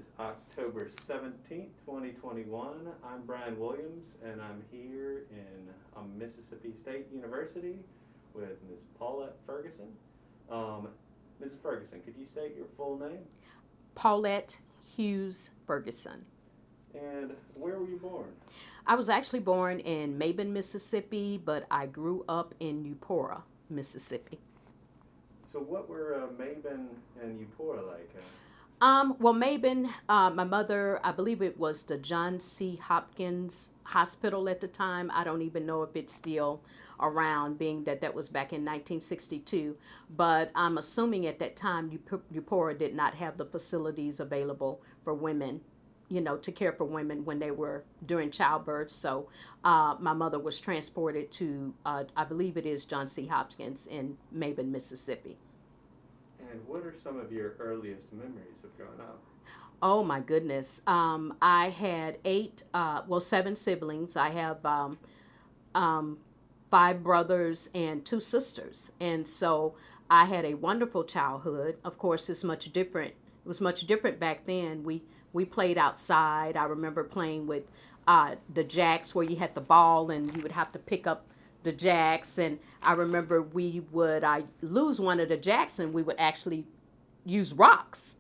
is October 17th, 2021. I'm Brian Williams, and I'm here in Mississippi State University with Ms. Paulette Ferguson. Mrs. Ferguson, could you state your full name? Paulette Hughes Ferguson. And where were you born? I was actually born in Mabin, Mississippi, but I grew up in Eupora, Mississippi. So what were Mabin and Eupora like? Well, Mabin, my mother, I believe it was the John C. Hopkins Hospital at the time. I don't even know if it's still around, being that that was back in 1962. But I'm assuming at that time, Eupora did not have the facilities available for women, to care for women when they were during childbirth. So my mother was transported to, I believe it is John C. Hopkins in Mabin, Mississippi. And what are some of your earliest memories of growing up? Oh my goodness. I had seven siblings. I have five brothers and two sisters. And so I had a wonderful childhood. Of course, it's much different. It was much different back then. We played outside. I remember playing with the jacks where you had the ball and you would have to pick up the jacks. And I remember I lose one of the jacks and we would actually use rocks.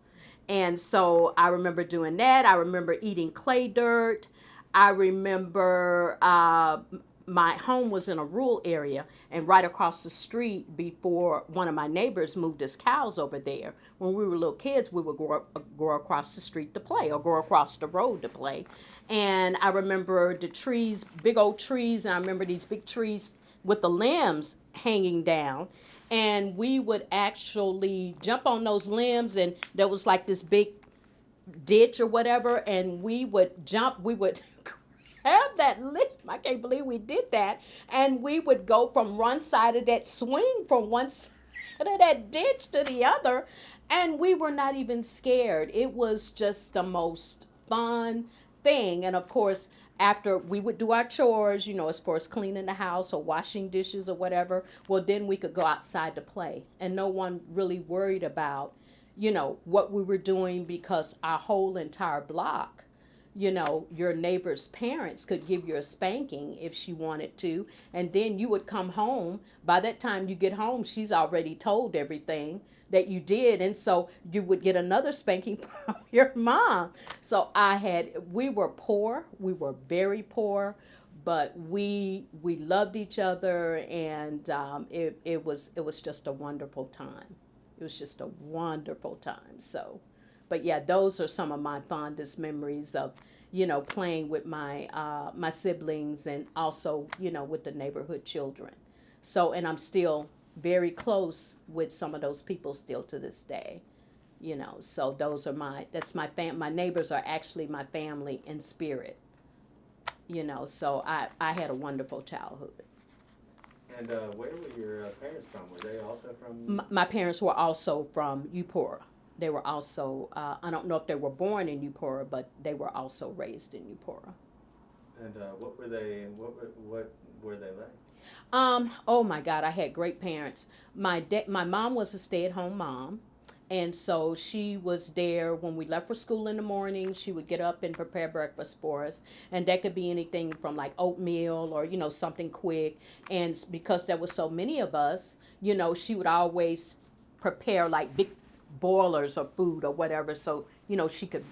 And so I remember doing that. I remember eating clay dirt. I remember my home was in a rural area, and right across the street, before one of my neighbors moved his cows over there, when we were little kids, we would go across the street to play or go across the road to play. And I remember the trees, big old trees, and I remember these big trees with the limbs hanging down. And we would actually jump on those limbs, and there was like this big ditch or whatever, and we would grab that limb. I can't believe we did that. And we would go from one side of that swing, from one side of that ditch to the other, and we were not even scared. It was just the most fun thing. And of course, after we would do our chores, as far as cleaning the house or washing dishes or whatever, well, then we could go outside to play. And no one really worried about, what we were doing, because our whole entire block, your neighbor's parents could give you a spanking if she wanted to. And then you would come home. By that time you get home, she's already told everything that you did. And so you would get another spanking from your mom. So we were poor. We were very poor, but we loved each other. And it was just a wonderful time. It was just a wonderful time. So, but yeah, those are some of my fondest memories of, playing with my siblings, and also, with the neighborhood children. So, and I'm still very close with some of those people still to this day. So that's my neighbors are actually my family in spirit. So I had a wonderful childhood. And where were your parents from? Were they also from? My parents were also from Eupora. They were also, I don't know if they were born in Eupora, but they were also raised in Eupora. And what were they? What were they like? Oh my God, I had great parents. My mom was a stay-at-home mom. And so she was there when we left for school in the morning. She would get up and prepare breakfast for us. And that could be anything from like oatmeal or, something quick. And because there were so many of us, she would always prepare like big boilers of food or whatever. So, she could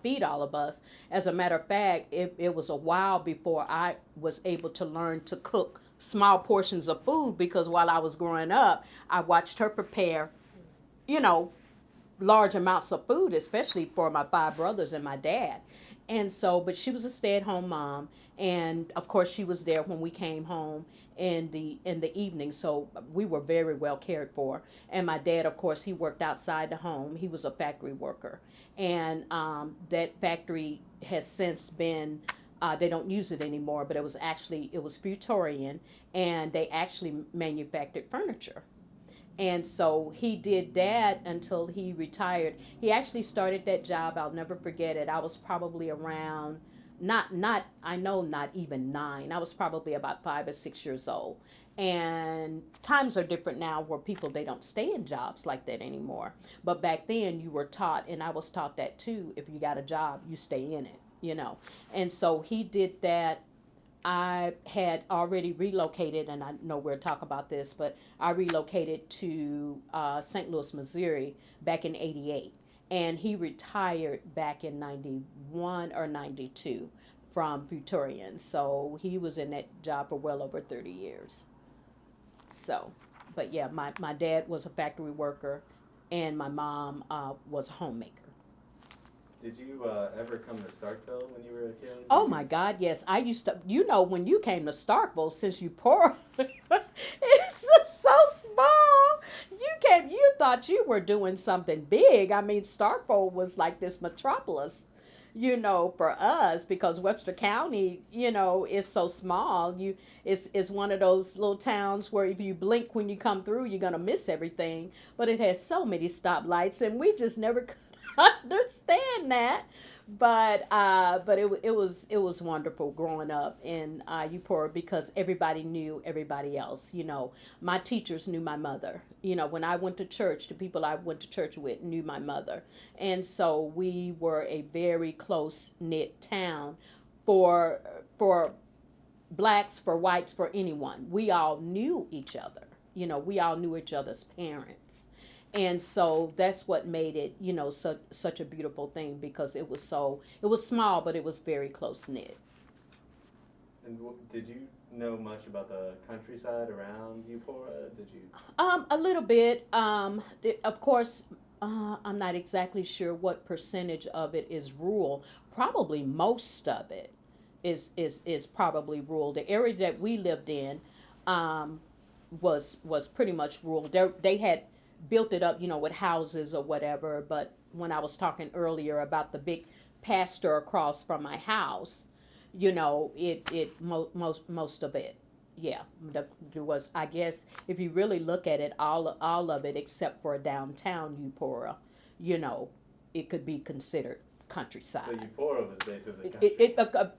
feed all of us. As a matter of fact, it was a while before I was able to learn to cook small portions of food, because while I was growing up, I watched her prepare large amounts of food, especially for my five brothers and my dad. And so, but she was a stay-at-home mom, and of course she was there when we came home in the evening. So we were very well cared for. And my dad, of course, he worked outside the home. He was a factory worker, and that factory has since been. They don't use it anymore, but it was Frutorian, and they actually manufactured furniture. And so he did that until he retired. He actually started that job, I'll never forget it. I was probably around not I know not even 9. I was probably about 5 or 6 years old. And times are different now where people, they don't stay in jobs like that anymore. But back then you were taught, and I was taught that too, if you got a job, you stay in it, you know. And so he did that. I had already relocated, and I know we'll talk about this, but I relocated to St. Louis, Missouri back in '88. And he retired back in '91 or '92 from Futurian. So he was in that job for well over 30 years. So, but yeah, my dad was a factory worker, and my mom was a homemaker. Did you ever come to Starkville when you were a kid? Oh my God, yes. I used to, when you came to Starkville, since Eupora, it's just so small. You thought you were doing something big. I mean, Starkville was like this metropolis, for us, because Webster County, is so small. It's one of those little towns where if you blink when you come through, you're gonna miss everything. But it has so many stoplights, and we just never could understand that. But it was wonderful growing up in Eupora, because everybody knew everybody else. My teachers knew my mother. When I went to church, the people I went to church with knew my mother, and so we were a very close knit town for blacks, for whites, for anyone. We all knew each other. We all knew each other's parents. And so that's what made it, such a beautiful thing, because it was small, but it was very close knit. And did you know much about the countryside around Eupora? Did you? A little bit. Of course, I'm not exactly sure what percentage of it is rural. Probably most of it is probably rural. The area that we lived in was pretty much rural. They had built it up, with houses or whatever. But when I was talking earlier about the big pasture across from my house, most of it, yeah, there was. I guess if you really look at it, all of it except for downtown Eupora, it could be considered countryside. So Eupora was basically country.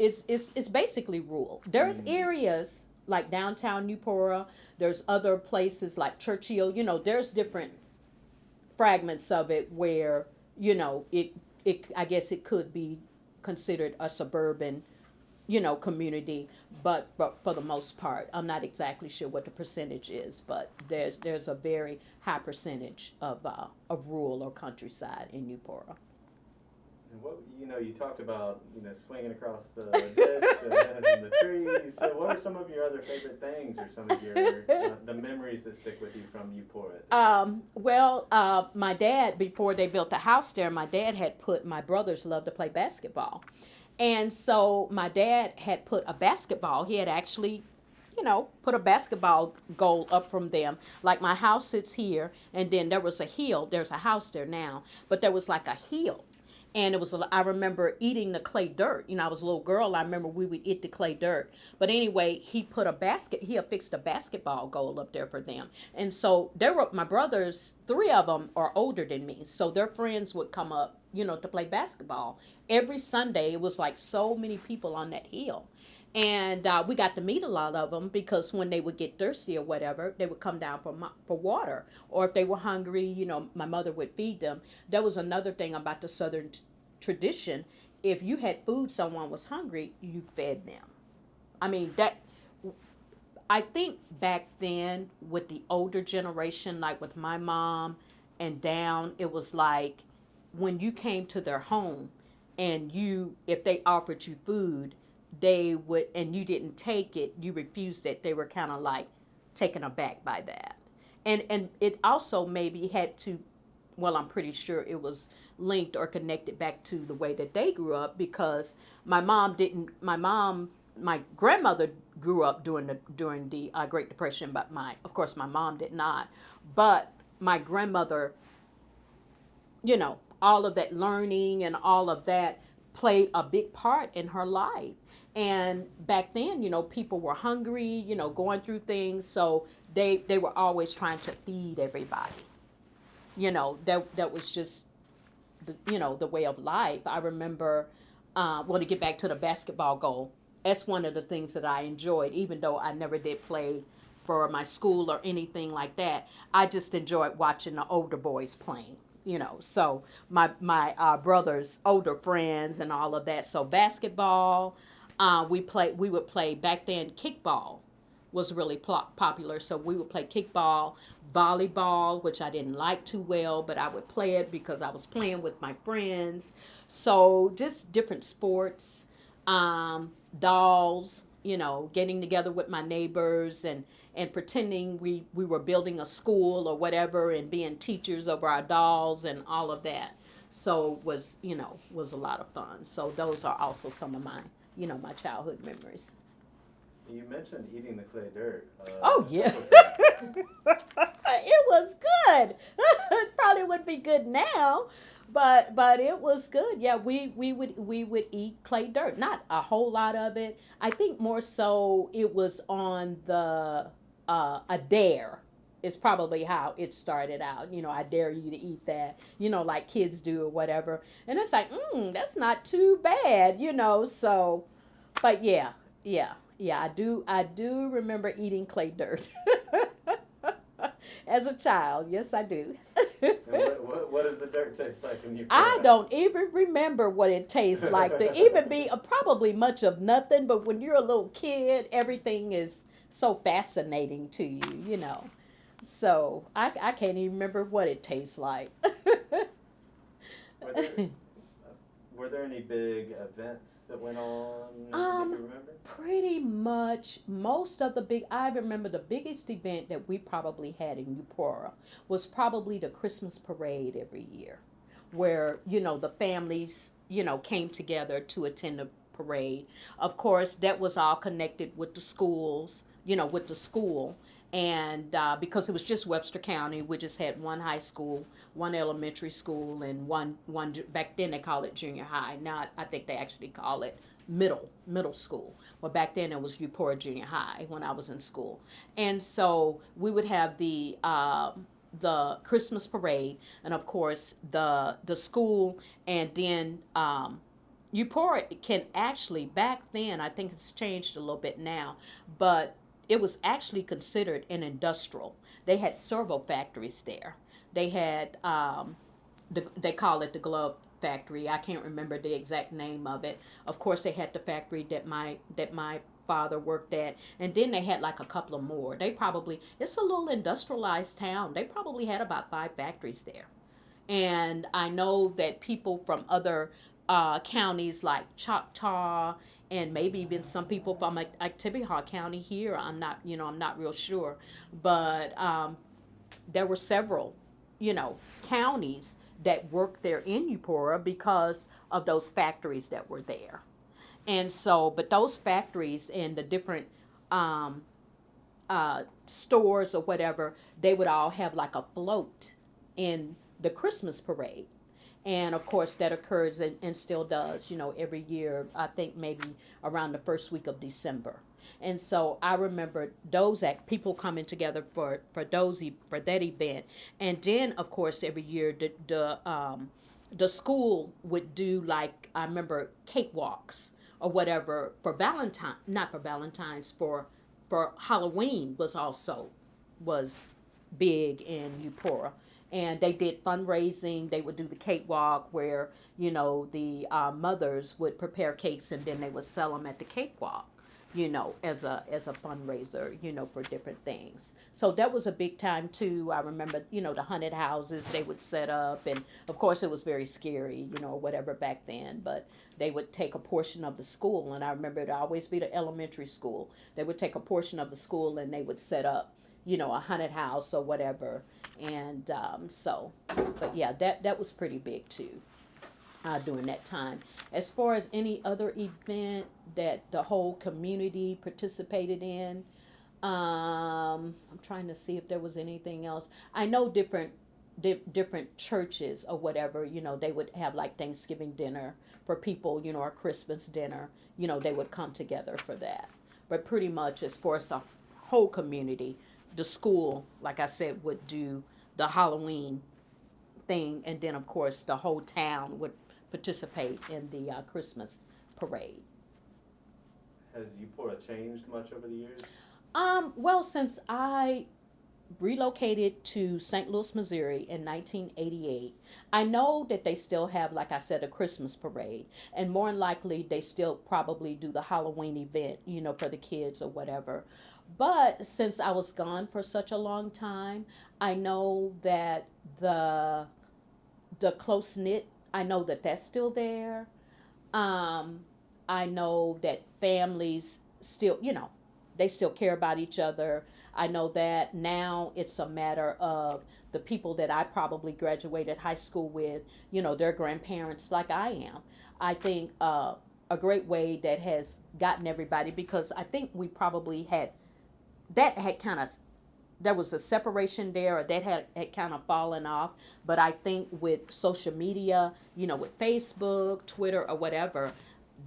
It's basically rural. There's areas like downtown Eupora. There's other places like Churchill. There's different fragments of it where it I guess it could be considered a suburban community, but for the most part, I'm not exactly sure what the percentage is, but there's a very high percentage of rural or countryside in Eupora. And what you talked about swinging across the ditch and the trees. So what are some of your other favorite things, or some of your the memories that stick with you from Eupora? Well, my dad, before they built the house there, my dad had put, my brothers loved to play basketball, and so my dad had put a basketball. He had actually put a basketball goal up from them. Like my house sits here, and then there was a hill. There's a house there now, but there was like a hill. And I remember eating the clay dirt. I was a little girl. I remember we would eat the clay dirt. But anyway, he affixed a basketball goal up there for them. And so my brothers, 3 of them are older than me. So their friends would come up, to play basketball. Every Sunday, it was like so many people on that hill. And we got to meet a lot of them, because when they would get thirsty or whatever, they would come down for water. Or if they were hungry, my mother would feed them. That was another thing about the Southern tradition. If you had food, someone was hungry, you fed them. I mean, I think back then with the older generation, like with my mom and down, it was like when you came to their home and if they offered you food, they would, and you didn't take it, you refused it, they were kind of like taken aback by that. And it also maybe had to, well, I'm pretty sure it was linked or connected back to the way that they grew up, because my grandmother grew up during the Great Depression, but of course my mom did not. But my grandmother, all of that learning and all of that played a big part in her life. And back then, people were hungry, going through things, so they were always trying to feed everybody. That was just the way of life. I remember to get back to the basketball goal, that's one of the things that I enjoyed, even though I never did play for my school or anything like that. I just enjoyed watching the older boys playing, So my brother's older friends and all of that. So basketball, we would play back then. Kickball was really popular, so we would play kickball, volleyball, which I didn't like too well, but I would play it because I was playing with my friends. So just different sports, dolls, getting together with my neighbors and pretending we were building a school or whatever and being teachers over our dolls and all of that. So was a lot of fun. So those are also some of my my childhood memories. You mentioned eating the clay dirt. Oh yeah. It was good. It probably wouldn't be good now, but it was good. Yeah, we would eat clay dirt. Not a whole lot of it. I think more so it was on the a dare. Is probably how it started out. I dare you to eat that. Like kids do or whatever. And it's like, that's not too bad. So, but yeah. Yeah, I do remember eating clay dirt as a child. Yes, I do. And what does the dirt taste like when you? I don't even remember what it tastes like. To even be probably much of nothing, but when you're a little kid, everything is so fascinating to you. So I can't even remember what it tastes like. Were there any big events that went on that you remember? Pretty much I remember the biggest event that we probably had in Eupora was probably the Christmas parade every year, where, the families, came together to attend the parade. Of course, that was all connected with the schools, with the school. And because it was just Webster County, we just had one high school, one elementary school, and one back then they called it junior high. Now I think they actually call it middle school. Well, back then it was Eupora Junior High when I was in school. And so we would have the Christmas parade, and of course the school, and then Eupora can actually, back then, I think it's changed a little bit now, but it was actually considered an industrial. They had servo factories there. They had, they call it the glove factory. I can't remember the exact name of it. Of course, they had the factory that my father worked at, and then they had like a couple of more. It's a little industrialized town. They probably had about 5 factories there. And I know that people from other counties like Choctaw and maybe even some people from Tippecanoe County here. I'm not real sure, but there were several, counties that worked there in Eupora because of those factories that were there. And so, but those factories and the different stores or whatever, they would all have like a float in the Christmas parade. And of course, that occurs and still does, every year, I think maybe around the first week of December. And so I remember those people coming together for that event. And then, of course, every year the school would do, like, I remember cakewalks or whatever for not for Valentine's, for Halloween was big in Eupora. And they did fundraising. They would do the cakewalk where, the mothers would prepare cakes and then they would sell them at the cakewalk, as a fundraiser, for different things. So that was a big time too. I remember, the haunted houses they would set up, and of course it was very scary, or whatever back then, but they would take a portion of the school, and I remember it would always be the elementary school. They would take a portion of the school and they would set up, a haunted house or whatever. And but yeah, that was pretty big too, during that time. As far as any other event that the whole community participated in, I'm trying to see if there was anything else. I know different churches or whatever, they would have like Thanksgiving dinner for people, or Christmas dinner, they would come together for that. But pretty much as far as the whole community, the school, like I said, would do the Halloween thing, and then of course the whole town would participate in the Christmas parade. Has Eupora changed much over the years? Well, since I relocated to St. Louis, Missouri in 1988. I know that they still have, like I said, a Christmas parade, and more than likely they still probably do the Halloween event, for the kids or whatever. But since I was gone for such a long time, I know that the Closeknit, I know that that's still there. Um, I know that families still, they still care about each other. I know that now it's a matter of the people that I probably graduated high school with, their grandparents like I am. I think a great way that has gotten everybody, because I think we probably had kind of, there was a separation there, or that had kind of fallen off. But I think with social media, with Facebook, Twitter, or whatever,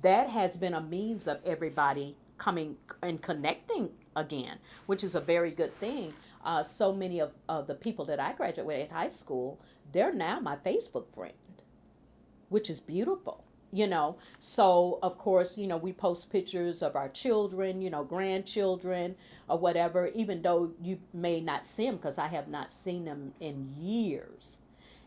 that has been a means of everybody coming and connecting again, which is a very good thing. So many of the people that I graduated high school, they're now my Facebook friend, which is beautiful. So of course, we post pictures of our children, grandchildren or whatever, even though you may not see them, because I have not seen them in years.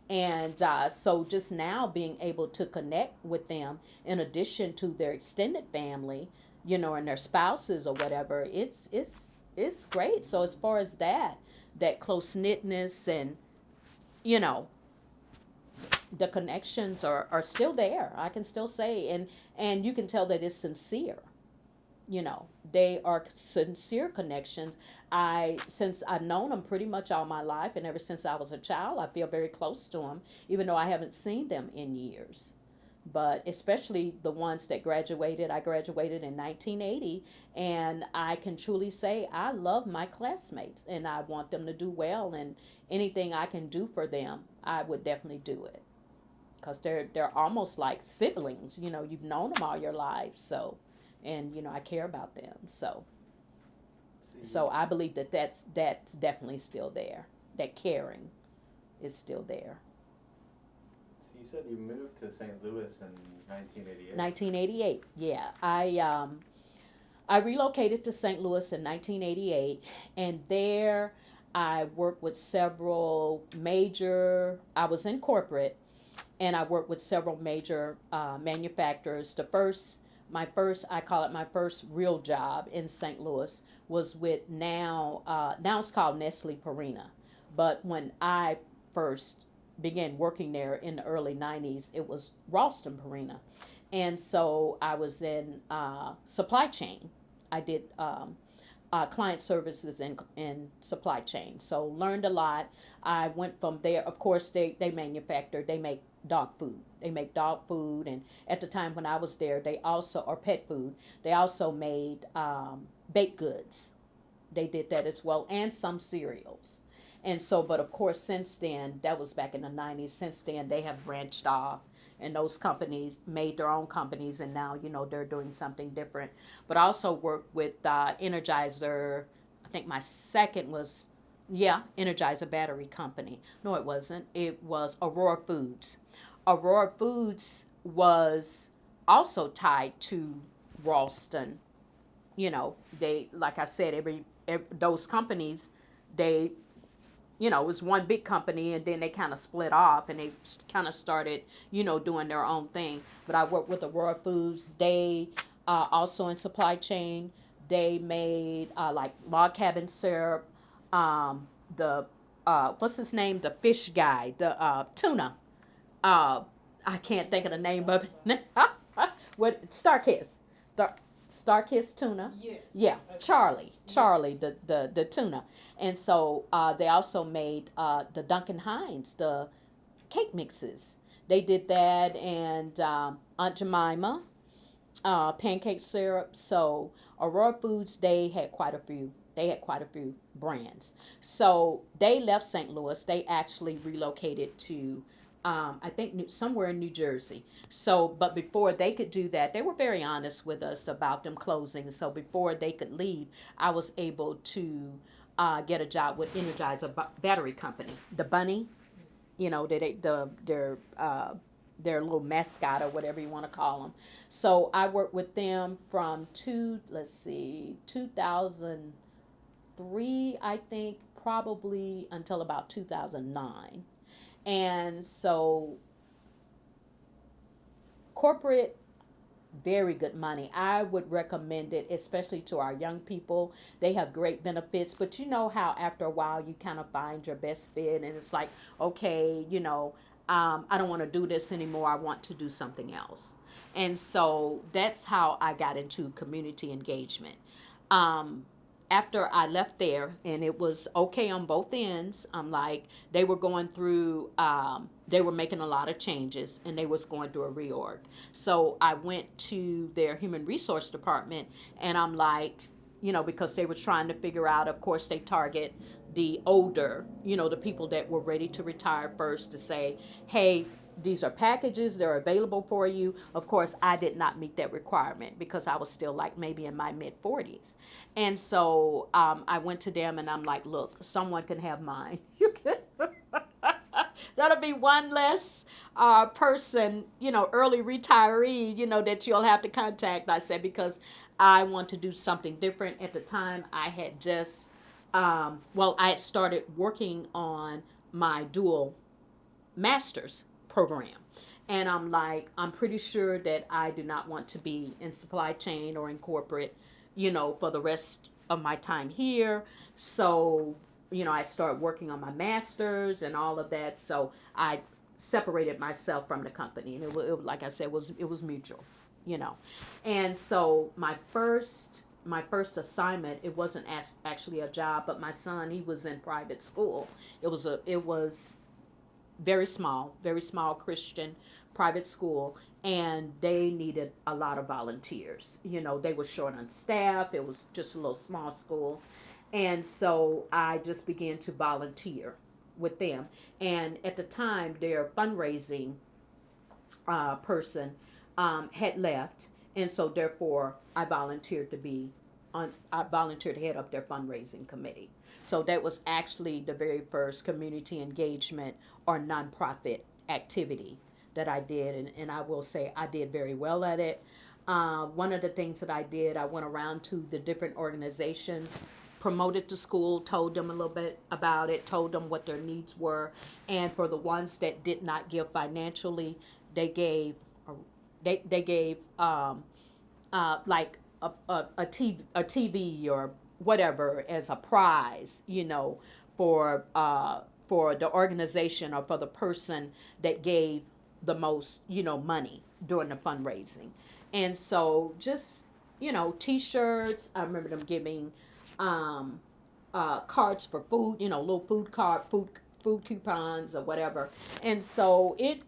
And so just now being able to connect with them in addition to their extended family, and their spouses or whatever, it's great. So as far as that close knitness and, the connections are still there. I can still say, and you can tell that it's sincere. They are sincere connections. Since I've known them pretty much all my life, and ever since I was a child, I feel very close to them, even though I haven't seen them in years. But especially the ones that graduated, I graduated in 1980, and I can truly say I love my classmates, and I want them to do well, and anything I can do for them, I would definitely do it. Because they're almost like siblings, you've known them all your life, so, and I care about them, so I believe that's definitely still there. That caring is still there. So you said you moved to St. Louis in 1988. 1988, yeah. I relocated to St. Louis in 1988, and there I worked with several major. I was in corporate, and I worked with several major manufacturers. I call it my first real job in St. Louis, was with now it's called Nestle Purina. But when I first began working there in the early 90s, it was Ralston Purina. And so I was in supply chain. I did client services in supply chain. So learned a lot. I went from there. Of course, they make dog food. They make dog food, and at the time when I was there, they also, or pet food, they also made baked goods. They did that as well, and some cereals. And so, but of course, since then, that was back in the 90s, since then they have branched off, and those companies made their own companies, and now, they're doing something different. But I also worked with Energizer. I think my second was, Energizer Battery Company. No, it wasn't. It was Aurora Foods. Aurora Foods was also tied to Ralston. They, like I said, every those companies, they, it was one big company, and then they kind of split off, and they kind of started, doing their own thing. But I worked with Aurora Foods. They also in supply chain. They made like log cabin syrup, the what's his name, the fish guy, the tuna. I can't think of the name of it. What, Starkiss, Starkiss tuna. Yes. Yeah, Charlie, the tuna. And so they also made the Duncan Hines, the cake mixes. They did that, and Aunt Jemima, pancake syrup. So Aurora Foods, they had quite a few. They had quite a few brands. So they left St. Louis. They actually relocated to, I think, somewhere in New Jersey. So, but before they could do that, they were very honest with us about them closing. So before they could leave, I was able to get a job with Energizer Battery Company. The Bunny, their their little mascot or whatever you want to call them. So I worked with them from 2003, I think, probably until about 2009. And so corporate, very good money. I would recommend it, especially to our young people. They have great benefits, but you know how after a while you kind of find your best fit, and it's like, okay, I don't want to do this anymore. I want to do something else. And so that's how I got into community engagement. Um, After I left there, and it was okay on both ends, I'm like, they were going through, they were making a lot of changes, and they was going through a reorg. So I went to their human resource department, and I'm like, because they were trying to figure out, of course, they target the older, the people that were ready to retire first, to say, hey, these are packages, they're available for you. Of course, I did not meet that requirement because I was still like maybe in my mid 40s. And so I went to them and I'm like, look, someone can have mine. You can. That'll be one less person, early retiree, that you'll have to contact. I said, because I want to do something different. At the time, I had just, I had started working on my dual master's program. And I'm like, I'm pretty sure that I do not want to be in supply chain or in corporate, for the rest of my time here. So, I started working on my master's and all of that. So I separated myself from the company. And like I said, it was mutual, you know. And so my first assignment, it wasn't actually a job, but my son, he was in private school. It was very small Christian private school, and they needed a lot of volunteers. They were short on staff. It was just a little small school. And so I just began to volunteer with them. And at the time, their fundraising person had left. And so therefore, I volunteered to head up their fundraising committee. So that was actually the very first community engagement or nonprofit activity that I did. And I will say I did very well at it. One of the things that I did, I went around to the different organizations, promoted the school, told them a little bit about it, told them what their needs were. And for the ones that did not give financially, they gave like a TV or whatever as a prize, for the organization or for the person that gave the most, money during the fundraising. And so just, T-shirts. I remember them giving cards for food, little food coupons or whatever. And so it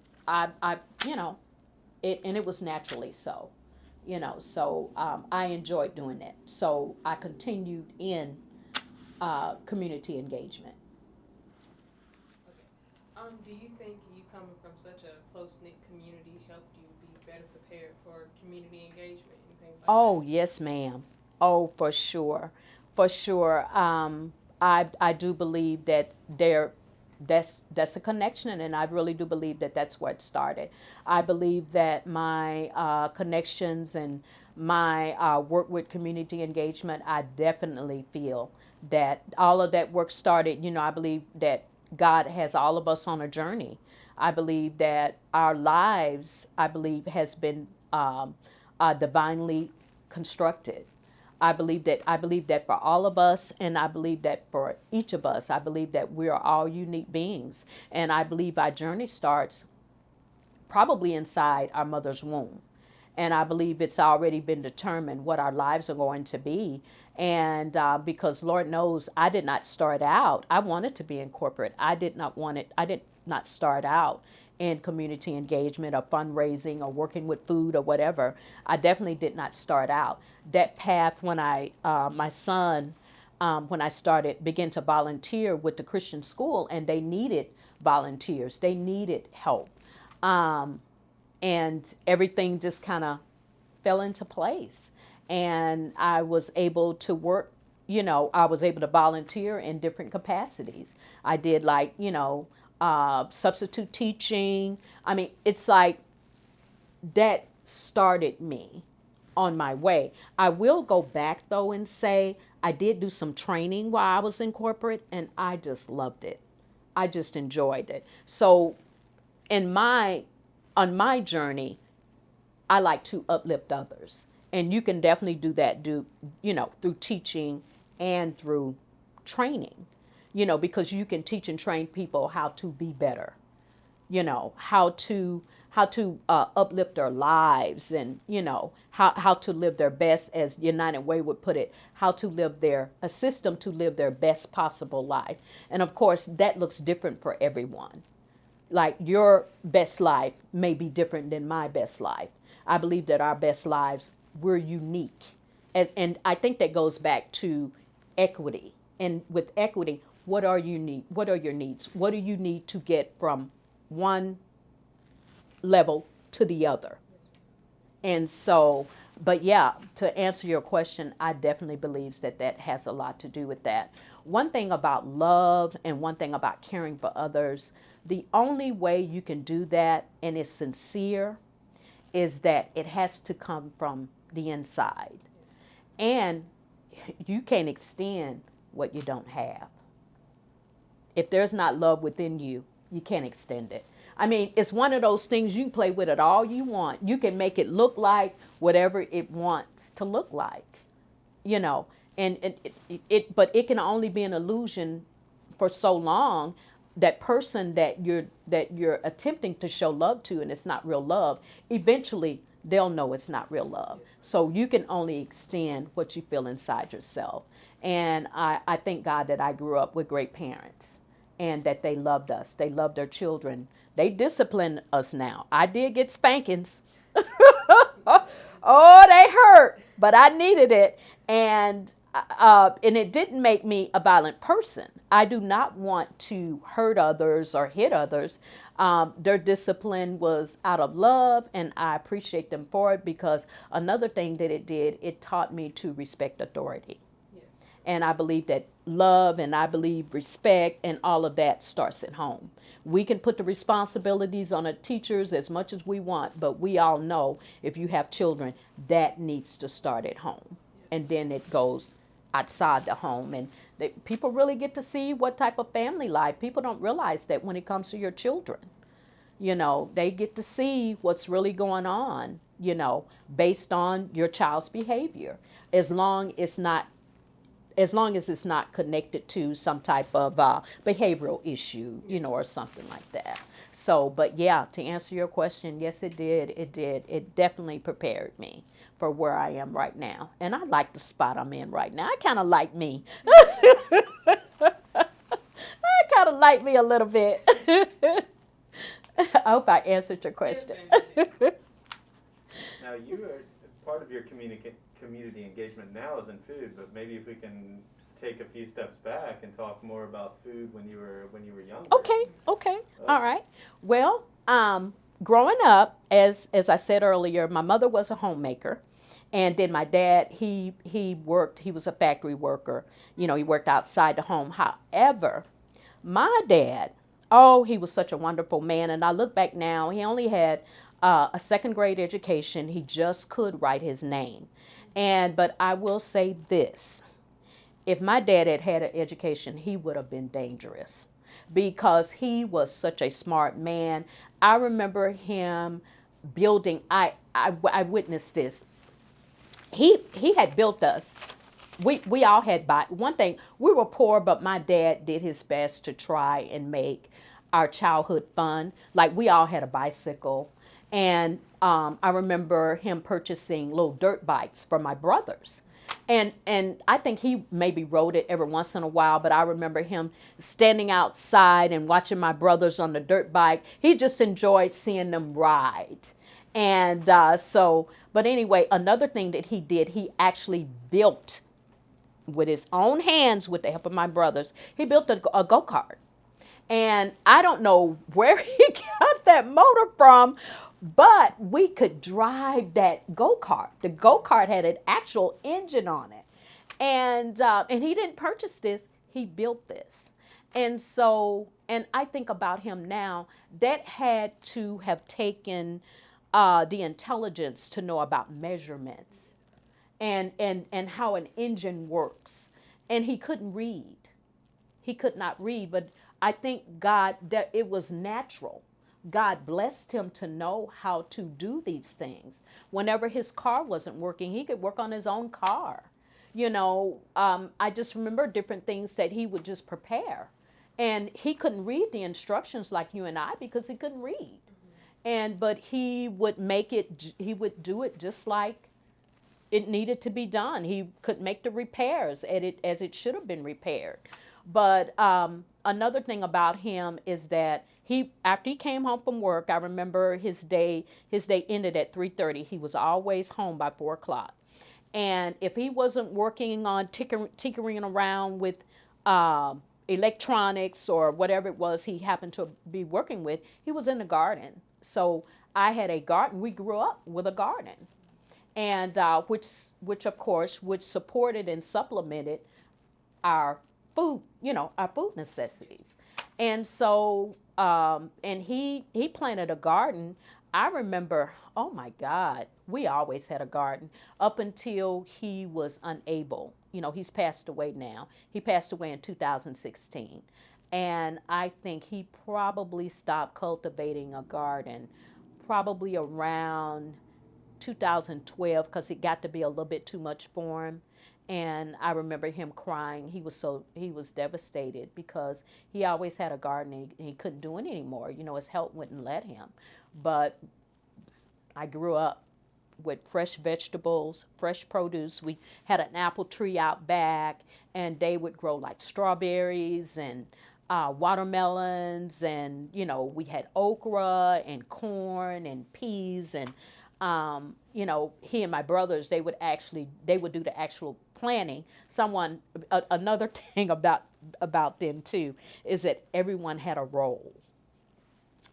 was naturally so. So I enjoyed doing that. So I continued in community engagement. Do you think you coming from such a close-knit community helped you be better prepared for community engagement and things like Oh, that? yes, ma'am. Oh, for sure. For sure. I do believe that that's a connection, and I really do believe that that's where it started. I believe that my connections and my work with community engagement, I definitely feel that all of that work started. I believe that God has all of us on a journey. I believe that our lives, has been divinely constructed. I believe that for all of us, and I believe that for each of us, I believe that we are all unique beings, and I believe our journey starts probably inside our mother's womb. And I believe it's already been determined what our lives are going to be. And because Lord knows, I did not start out. I wanted to be in corporate. I did not start out in community engagement or fundraising or working with food or whatever. I definitely did not start out that path when my son, when I began to volunteer with the Christian school, and they needed volunteers. They needed help. And everything just kind of fell into place. And I was able to work, I was able to volunteer in different capacities. I did, like, substitute teaching. I mean, it's like that started me on my way. I will go back though and say I did do some training while I was in corporate, and I just loved it. I just enjoyed it. So in my on my journey, I like to uplift others. And you can definitely do that through teaching and through training. Because you can teach and train people how to be better. How to uplift their lives, and how to live their best, as United Way would put it, how to live a system to live their best possible life. And of course that looks different for everyone. Like your best life may be different than my best life. I believe that our best lives, we're unique. And I think that goes back to equity. And with equity, what are you need? What are your needs? What do you need to get from one level to the other? And so, but yeah, to answer your question, I definitely believe that has a lot to do with that. One thing about love and one thing about caring for others, the only way you can do that, and it's sincere, is that it has to come from the inside. And you can't extend what you don't have. If there's not love within you, you can't extend it. I mean, it's one of those things, you can play with it all you want. You can make it look like whatever it wants to look like, and but it can only be an illusion for so long. That person that you're attempting to show love to, and it's not real love, eventually they'll know it's not real love. So you can only extend what you feel inside yourself. And I thank God that I grew up with great parents, and that they loved us. They loved their children. They discipline us now. I did get spankings. Oh, they hurt, but I needed it. And it didn't make me a violent person. I do not want to hurt others or hit others. Their discipline was out of love, and I appreciate them for it, because another thing that it did, it taught me to respect authority. And I believe that love, and I believe respect, and all of that starts at home. We can put the responsibilities on the teachers as much as we want, but we all know if you have children, that needs to start at home. And then it goes outside the home. And people really get to see what type of family life. People don't realize that when it comes to your children. They get to see what's really going on, based on your child's behavior. As long as it's not connected to some type of behavioral issue, or something like that. So, but yeah, to answer your question, yes, it did. It did. It definitely prepared me for where I am right now. And I like the spot I'm in right now. I kind of like me. I kind of like me a little bit. I hope I answered your question. Now, part of your community engagement now is in food, but maybe if we can take a few steps back and talk more about food when you were younger. Okay. All right. Well, growing up, as I said earlier, my mother was a homemaker, and then my dad, he was a factory worker. He worked outside the home. However, my dad, he was such a wonderful man, and I look back now, he only had a second grade education. He just could write his name. But I will say this, if my dad had had an education, he would have been dangerous, because he was such a smart man. I remember him building, I witnessed this. He had built us. We all had one thing, we were poor, but my dad did his best to try and make our childhood fun. Like, we all had a bicycle. And I remember him purchasing little dirt bikes for my brothers. And I think he maybe rode it every once in a while, but I remember him standing outside and watching my brothers on the dirt bike. He just enjoyed seeing them ride. And but anyway, another thing that he did, he actually built with his own hands, with the help of my brothers, he built a go-kart. And I don't know where he got that motor from, but we could drive that go-kart. The go-kart had an actual engine on it. And he didn't purchase this, he built this. And so, and I think about him now, that had to have taken the intelligence to know about measurements and how an engine works. And he couldn't read. He could not read, but I think God, that it was natural. God blessed him to know how to do these things. Whenever his car wasn't working, he could work on his own car. I just remember different things that he would just prepare. And he couldn't read the instructions like you and I because he couldn't read. But he would make it, he would do it just like it needed to be done. He could make the repairs as it should have been repaired. But another thing about him is that after he came home from work, I remember his day ended at 3:30. He was always home by 4 o'clock. And if he wasn't working on tinkering around with electronics or whatever it was he happened to be working with, he was in the garden. So I had a garden. We grew up with a garden, and which of course, which supported and supplemented our food, our food necessities. And so, and he planted a garden. I remember, oh my God, we always had a garden up until he was unable. He's passed away now. He passed away in 2016. And I think he probably stopped cultivating a garden probably around 2012 because it got to be a little bit too much for him. And I remember him crying. He was devastated because he always had a garden and he couldn't do it anymore. His health wouldn't let him. But I grew up with fresh vegetables, fresh produce. We had an apple tree out back, and they would grow like strawberries and watermelons, and we had okra and corn and peas, and he and my brothers, they would do the actual planting. Another thing about them too is that everyone had a role,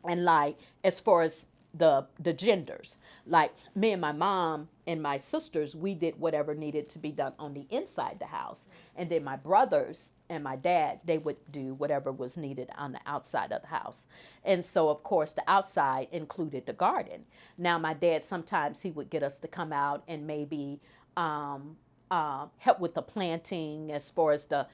and like as far as the genders, like me and my mom and my sisters, we did whatever needed to be done on the inside the house, and then my brothers and my dad, they would do whatever was needed on the outside of the house. And so of course the outside included the garden. Now my dad, sometimes he would get us to come out and maybe help with the planting, as far as the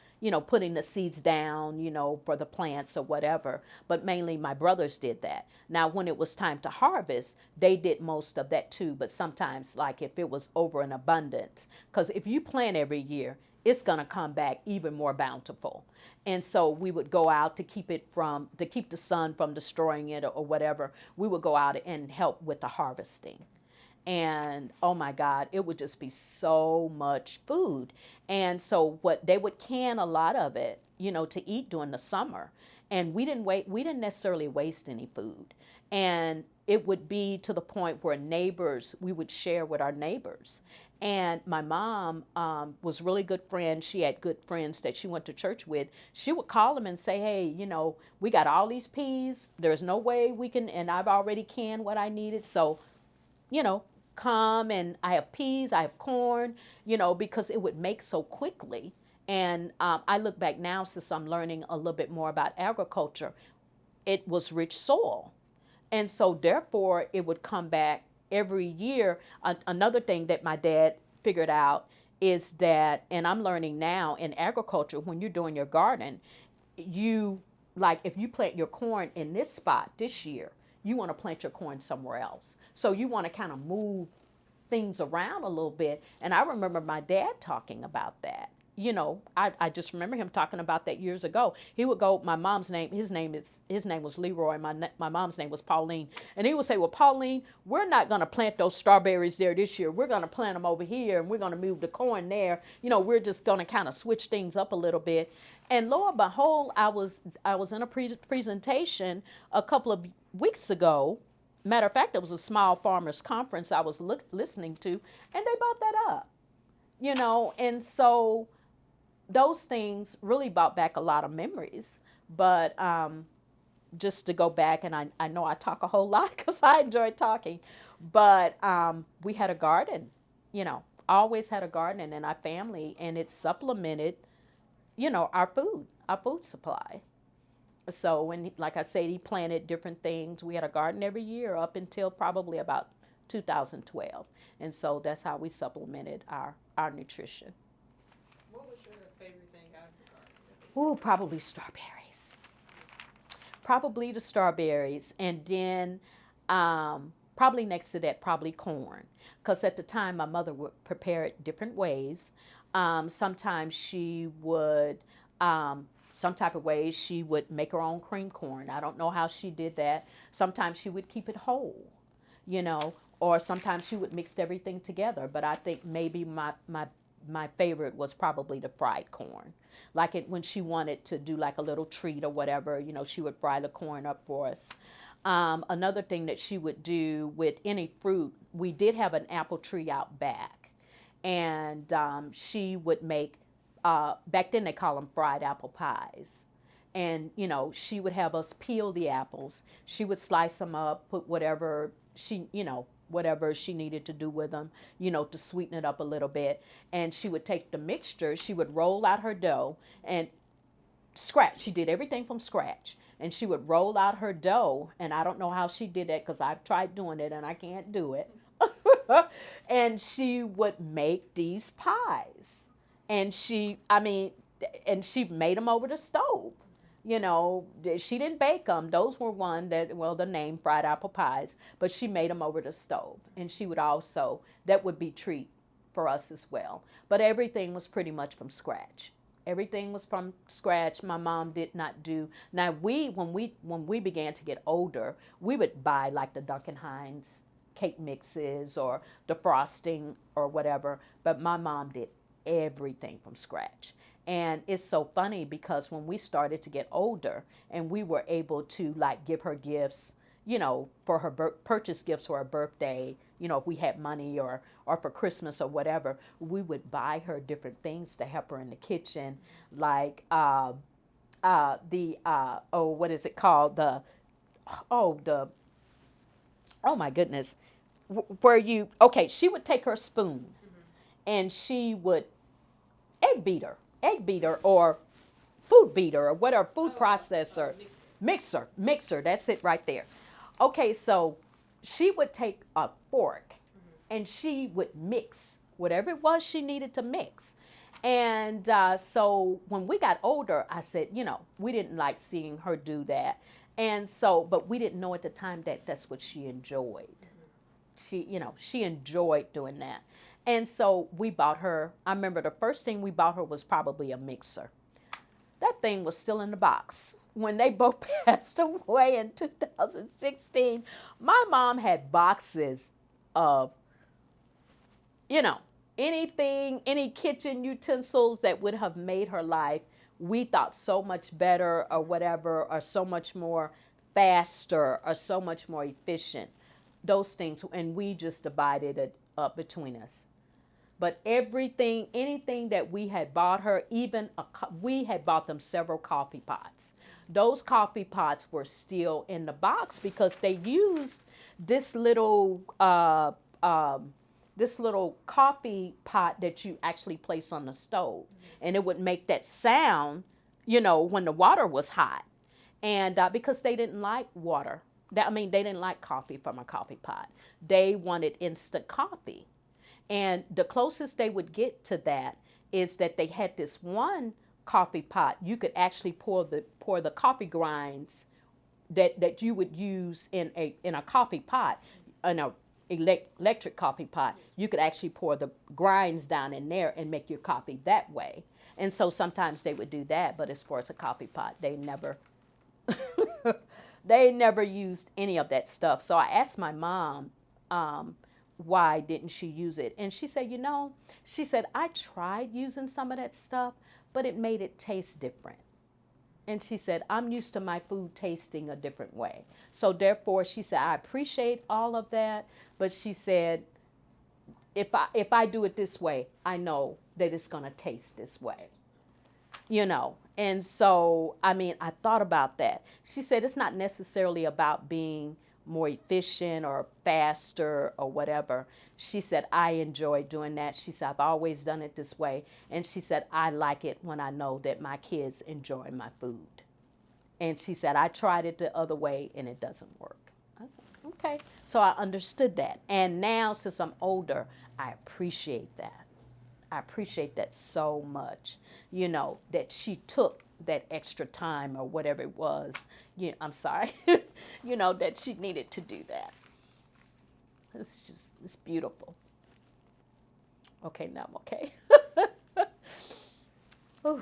putting the seeds down for the plants or whatever, but mainly my brothers did that. Now when it was time to harvest, they did most of that too, but sometimes, like if it was over an abundance, because if you plant every year, it's going to come back even more bountiful. And so we would go out to keep the sun from destroying it or whatever. We would go out and help with the harvesting. And oh my God, it would just be so much food. And so what they would can a lot of it, to eat during the summer. And we didn't necessarily waste any food. And it would be to the point where we would share with our neighbors. And my mom was really good friends. She had good friends that she went to church with. She would call them and say, hey, we got all these peas. There's no way we can, and I've already canned what I needed. So, come, and I have peas, I have corn, because it would make so quickly. And I look back now, since I'm learning a little bit more about agriculture, it was rich soil. And so therefore it would come back every year. Another thing that my dad figured out is that, and I'm learning now in agriculture, when you're doing your garden, if you plant your corn in this spot this year, you want to plant your corn somewhere else. So you want to kind of move things around a little bit. And I remember my dad talking about that. I just remember him talking about that years ago. He would go, his name was Leroy, my mom's name was Pauline. And he would say, well, Pauline, we're not going to plant those strawberries there this year. We're going to plant them over here, and we're going to move the corn there. We're just going to kind of switch things up a little bit. And lo and behold, I was in a presentation a couple of weeks ago. Matter of fact, it was a small farmers conference I was listening to, and they brought that up. And so those things really brought back a lot of memories. But just to go back, and I know I talk a whole lot because I enjoy talking, but we had a garden, always had a garden in our family, and it supplemented, our food supply. So when, like I said, he planted different things. We had a garden every year up until probably about 2012. And so that's how we supplemented our nutrition. What was your favorite thing out of the garden? Ooh, probably strawberries. Probably the strawberries. And then probably next to that, probably corn. Because at the time, my mother would prepare it different ways. Sometimes she would, some type of ways, she would make her own cream corn. I don't know how she did that. Sometimes she would keep it whole, you know, or sometimes she would mix everything together. But I think maybe my favorite was probably the fried corn. Like it when she wanted to do like a little treat or whatever, you know, she would fry the corn up for us. Another thing that she would do with any fruit, we did have an apple tree out back, and she would make, back then they call them fried apple pies. And, you know, she would have us peel the apples. She would slice them up, put whatever she, you know, whatever she needed to do with them, you know, to sweeten it up a little bit. And she would take the mixture, she would roll out her dough and scratch. She did everything from scratch. And she would roll out her dough. And I don't know how she did that because I've tried doing it and I can't do it. And she would make these pies. And and she made them over the stove. You know, she didn't bake them. Those were one that, well, the name fried apple pies, but she made them over the stove. And she would also, that would be treat for us as well. But everything was pretty much from scratch. Everything was from scratch. My mom did not do. Now when we began to get older, we would buy like the Duncan Hines cake mixes or the frosting or whatever. But my mom did everything from scratch. And it's so funny because when we started to get older and we were able to like give her gifts, you know, for her purchase gifts for her birthday, you know, if we had money or for Christmas or whatever, we would buy her different things to help her in the kitchen, like what is it called? Oh my goodness, she would take her spoon and she would egg beater or food beater or whatever, food processor, mixer, that's it right there. Okay, so she would take a fork and she would mix whatever it was she needed to mix. And so when we got older, I said, you know, we didn't like seeing her do that. And so, but we didn't know at the time that that's what she enjoyed. She enjoyed doing that. And so we bought her, I remember the first thing we bought her was probably a mixer. That thing was still in the box. When they both passed away in 2016, my mom had boxes of, you know, anything, any kitchen utensils that would have made her life, we thought, so much better or whatever, or so much more faster or so much more efficient. Those things, and we just divided it up between us. But everything, anything that we had bought her, we had bought them several coffee pots. Those coffee pots were still in the box because they used this little coffee pot that you actually place on the stove, and it would make that sound, you know, when the water was hot, and because they didn't like water. They didn't like coffee from a coffee pot. They wanted instant coffee. And the closest they would get to that is that they had this one coffee pot. You could actually pour the coffee grinds that you would use in a coffee pot, in a electric coffee pot. You could actually pour the grinds down in there and make your coffee that way. And so sometimes they would do that, but as far as a coffee pot, they never they never used any of that stuff. So I asked my mom, why didn't she use it? And she said, I tried using some of that stuff, but it made it taste different. And she said, I'm used to my food tasting a different way. So therefore, she said, I appreciate all of that, but she said, if I do it this way, I know that it's going to taste this way. You know, and so, I thought about that. She said, it's not necessarily about being more efficient or faster or whatever. She said, I enjoy doing that. She said, I've always done it this way. And she said, I like it when I know that my kids enjoy my food. And she said, I tried it the other way and it doesn't work. I said, okay. So I understood that. And now, since I'm older, I appreciate that. I appreciate that so much, that she took that extra time or whatever it was. I'm sorry, that she needed to do that. It's beautiful. Okay, now I'm okay. What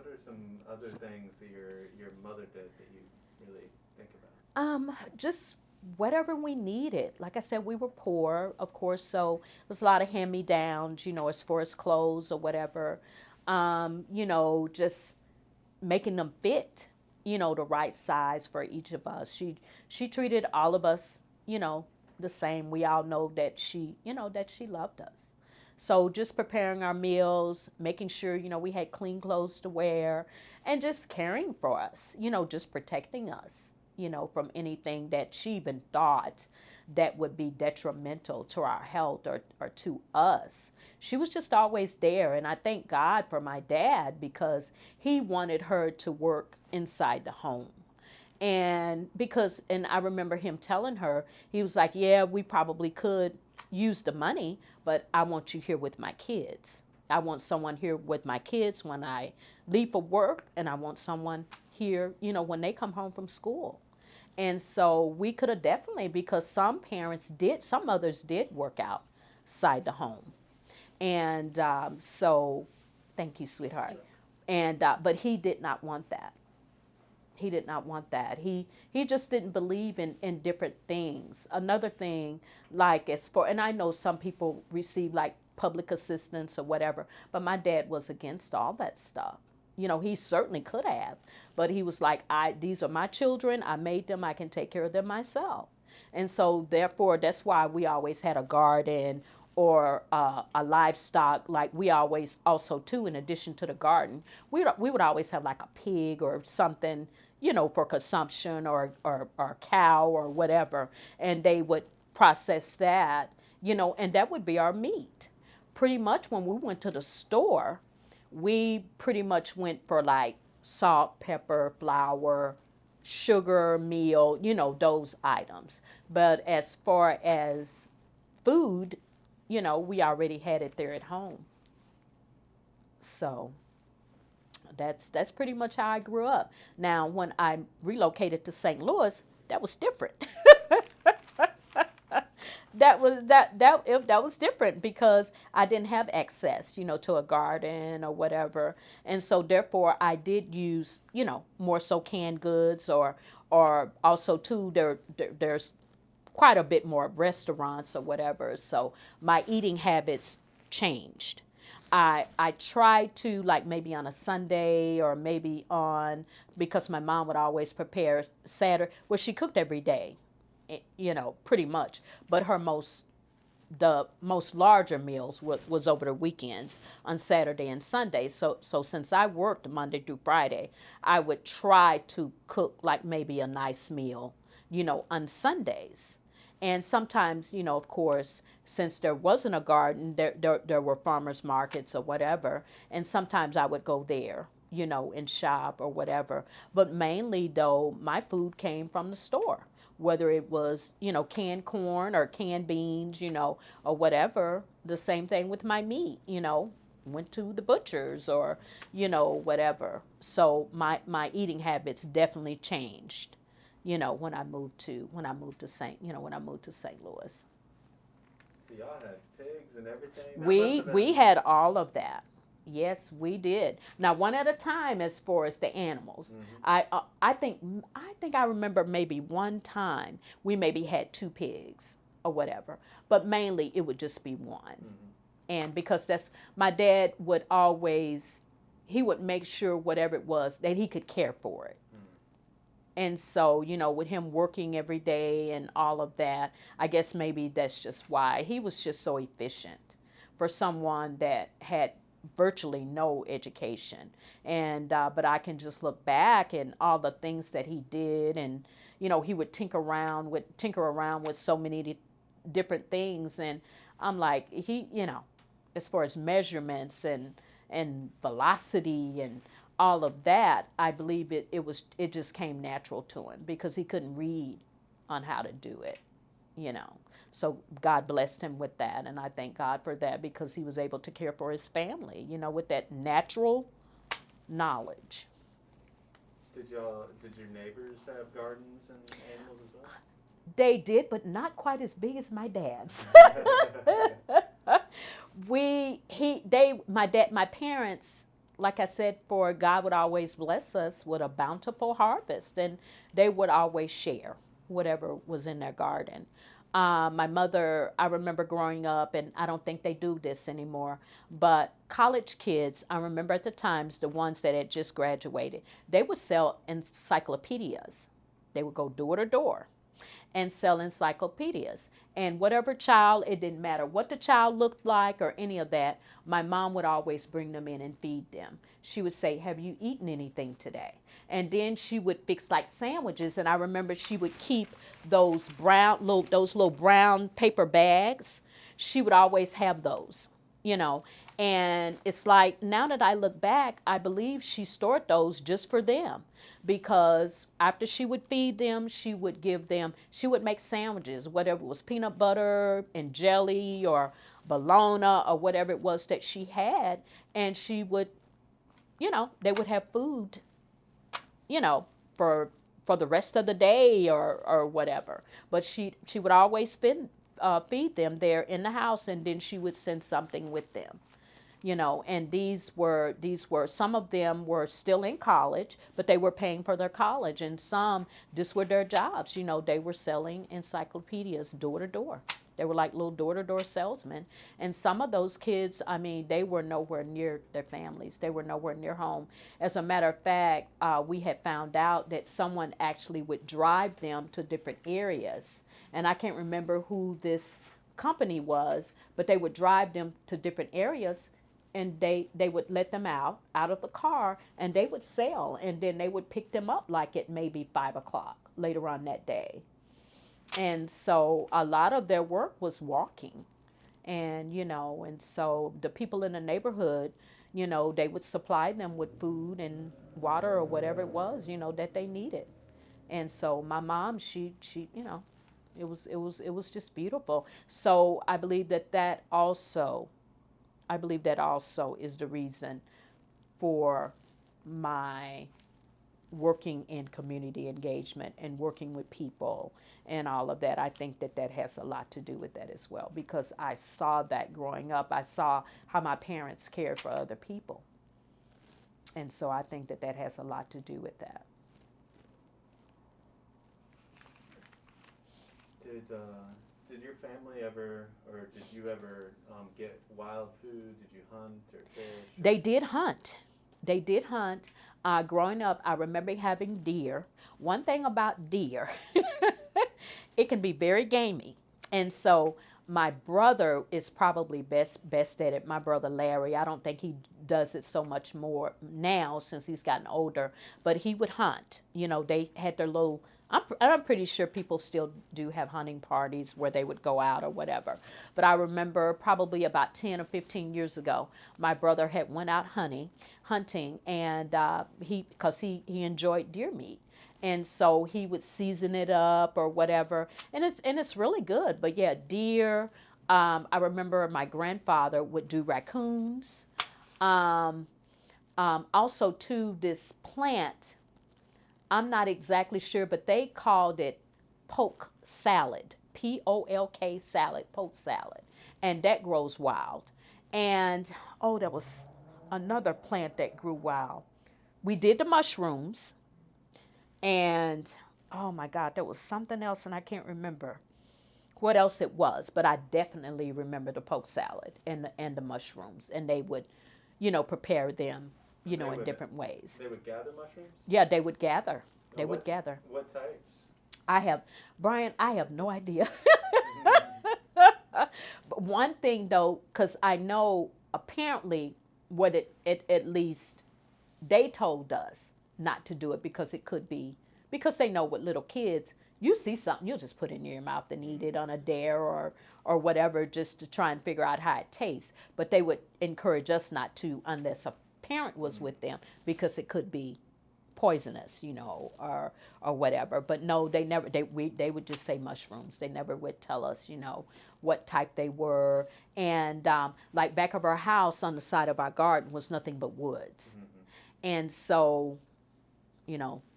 are some other things that your mother did that you really think about? Just whatever we needed. Like I said, we were poor, of course, so there was a lot of hand-me-downs, as far as clothes or whatever. Just making them fit, the right size for each of us. She treated all of us, the same. We all know that she loved us. So just preparing our meals, making sure, we had clean clothes to wear, and just caring for us, just protecting us, from anything that she even thought that would be detrimental to our health or to us. She was just always there. And I thank God for my dad, because he wanted her to work inside the home. And I remember him telling her, he was like, yeah, we probably could use the money, but I want you here with my kids. I want someone here with my kids when I leave for work, and I want someone here, when they come home from school. And so we could have definitely, because some mothers did work outside the home. And so, thank you, sweetheart. And but he did not want that. He did not want that. He just didn't believe in different things. Another thing, like and I know some people receive like public assistance or whatever, but my dad was against all that stuff. He certainly could have, but he was like, these are my children. I made them. I can take care of them myself. And so therefore, that's why we always had a garden or a livestock. Like we always also too, in addition to the garden, we would always have like a pig or something, for consumption, or a cow or whatever. And they would process that, and that would be our meat. Pretty much when we went to the store, we pretty much went for like salt, pepper, flour, sugar, meal, those items. But as far as food, we already had it there at home. So that's pretty much how I grew up. Now, when I relocated to St. Louis, that was different. that was different, because I didn't have access, to a garden or whatever, and so therefore I did use, more so canned goods, or also too there's quite a bit more restaurants or whatever. So my eating habits changed. I tried to, like, maybe on a Sunday, or maybe because my mom would always prepare Saturday. Well, she cooked every day, pretty much. But the most larger meals was over the weekends on Saturday and Sunday. So since I worked Monday through Friday, I would try to cook like maybe a nice meal, on Sundays. And sometimes, of course, since there wasn't a garden, there were farmers markets or whatever. And sometimes I would go there, and shop or whatever. But mainly, though, my food came from the store, whether it was, canned corn or canned beans, or whatever. The same thing with my meat, went to the butchers or, whatever. So my eating habits definitely changed, when I moved to St. Louis. So y'all had pigs and everything? We had all of that. Yes, we did. Now, one at a time, as far as the animals. Mm-hmm. I think I remember maybe one time we maybe had 2 pigs or whatever, but mainly it would just be one. Mm-hmm. And because my dad would always, he would make sure whatever it was that he could care for it. Mm-hmm. And so, with him working every day and all of that, I guess maybe that's just why he was just so efficient for someone that had virtually no education. And but I can just look back and all the things that he did, and he would tinker around with so many different things. And I'm like, he, as far as measurements and velocity and all of that, I believe it just came natural to him because he couldn't read on how to do it, you know. So God blessed him with that, and I thank God for that because he was able to care for his family, you know, with that natural knowledge. Did your neighbors have gardens and animals as well? They did, but not quite as big as my dad's. My parents, like I said, for God would always bless us with a bountiful harvest, and they would always share whatever was in their garden. My mother, I remember growing up, and I don't think they do this anymore, but college kids, I remember at the times, the ones that had just graduated, they would sell encyclopedias. They would go door to door and sell encyclopedias. And whatever child, it didn't matter what the child looked like or any of that, my mom would always bring them in and feed them. She would say, have you eaten anything today? And then she would fix like sandwiches. And I remember she would keep those little brown paper bags. She would always have those, you know. And it's like, now that I look back, I believe she stored those just for them, because after she would feed them, she would make sandwiches, whatever it was, peanut butter and jelly or bologna or whatever it was that she had. And she would, you know, they would have food, you know, for the rest of the day or whatever. But she would always feed them there in the house, and then she would send something with them. You know, and these were some of them were still in college, but they were paying for their college, and some, this were their jobs. You know, they were selling encyclopedias door to door. They were like little door to door salesmen. And some of those kids, I mean, they were nowhere near their families. They were nowhere near home. As a matter of fact, we had found out that someone actually would drive them to different areas. And I can't remember who this company was, but they would drive them to different areas, and they would let them out of the car, and they would sell, and then they would pick them up like at maybe 5 o'clock later on that day. And so a lot of their work was walking, and, you know, and so the people in the neighborhood, you know, they would supply them with food and water or whatever it was, you know, that they needed. And so my mom, she you know, it was just beautiful. So I believe that also is the reason for my working in community engagement and working with people and all of that. I think that has a lot to do with that as well, because I saw that growing up. I saw how my parents cared for other people. And so I think that has a lot to do with that. Did your family ever, or did you ever get wild food? Did you hunt or fish? They did hunt. They did hunt. Growing up, I remember having deer. One thing about deer, it can be very gamey. And so my brother is probably best at it. My brother Larry, I don't think he does it so much more now since he's gotten older, but he would hunt. You know, they had their little, I'm pretty sure people still do have hunting parties where they would go out or whatever. But I remember probably about 10 or 15 years ago, my brother had went out hunting, and because he enjoyed deer meat. And so he would season it up or whatever, and it's really good. But yeah, deer. I remember my grandfather would do raccoons. Also, too, this plant, I'm not exactly sure, but they called it poke salad, Polk salad, poke salad, and that grows wild. And there was another plant that grew wild. We did the mushrooms, and oh my God, there was something else, and I can't remember what else it was, but I definitely remember the poke salad and the mushrooms, and they would, you know, prepare them, you know, in different ways. They would gather mushrooms? Yeah, they would gather. They What would gather. What types? I have no idea. But one thing though, because I know apparently what it at least they told us not to do it, because it could be, because they know with little kids, you see something, you'll just put it in your mouth and eat it on a dare or whatever, just to try and figure out how it tastes. But they would encourage us not to unless a parent was with them, because it could be poisonous, or whatever. But no, they never. They would just say mushrooms. They never would tell us, what type they were. And like back of our house on the side of our garden was nothing but woods, and so,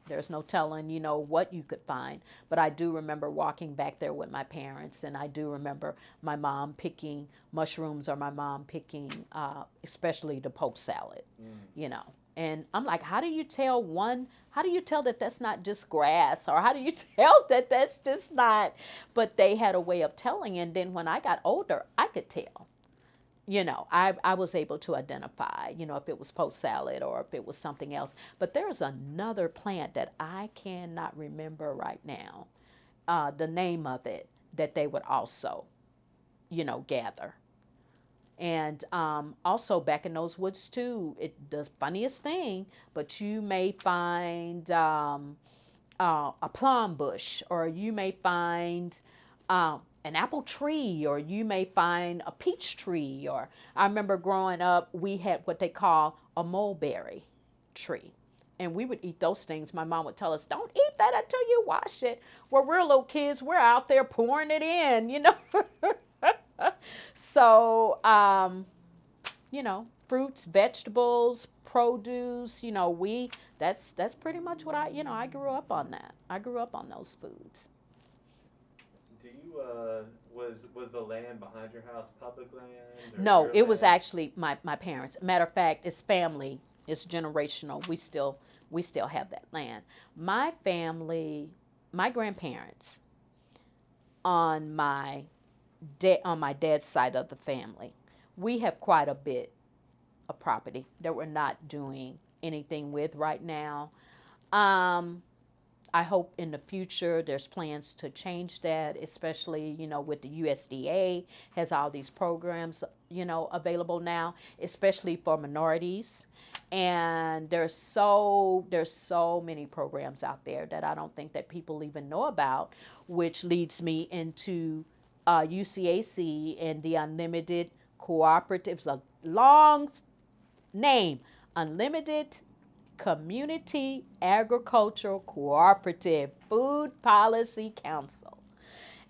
there's no telling, what you could find. But I do remember walking back there with my parents, and I do remember my mom picking mushrooms, or my mom picking, especially the poke salad, And I'm like, how do you tell that that's not just grass? Or how do you tell that that's just not? But they had a way of telling. And then when I got older, I could tell. I was able to identify, if it was post salad or if it was something else. But there's another plant that I cannot remember right now, the name of it, that they would also, gather. And also back in those woods too, the funniest thing, but you may find a plum bush, or you may find an apple tree, or you may find a peach tree. Or I remember growing up, we had what they call a mulberry tree. And we would eat those things. My mom would tell us, don't eat that until you wash it. Well, we're little kids. We're out there pouring it in, So, fruits, vegetables, produce, that's pretty much what I grew up on that. I grew up on those foods. Do you, was the land behind your house public land? Or No, your it was land? actually my parents. Matter of fact, it's family. It's generational. We still have that land. My family, my grandparents on my dad's side of the family, we have quite a bit of property that we're not doing anything with right now. I hope in the future there's plans to change that, especially, with the USDA has all these programs, available now, especially for minorities. And there's so many programs out there that I don't think that people even know about, which leads me into UCAC and the Unlimited Cooperatives, a long name, Unlimited Community Agricultural Cooperative Food Policy Council.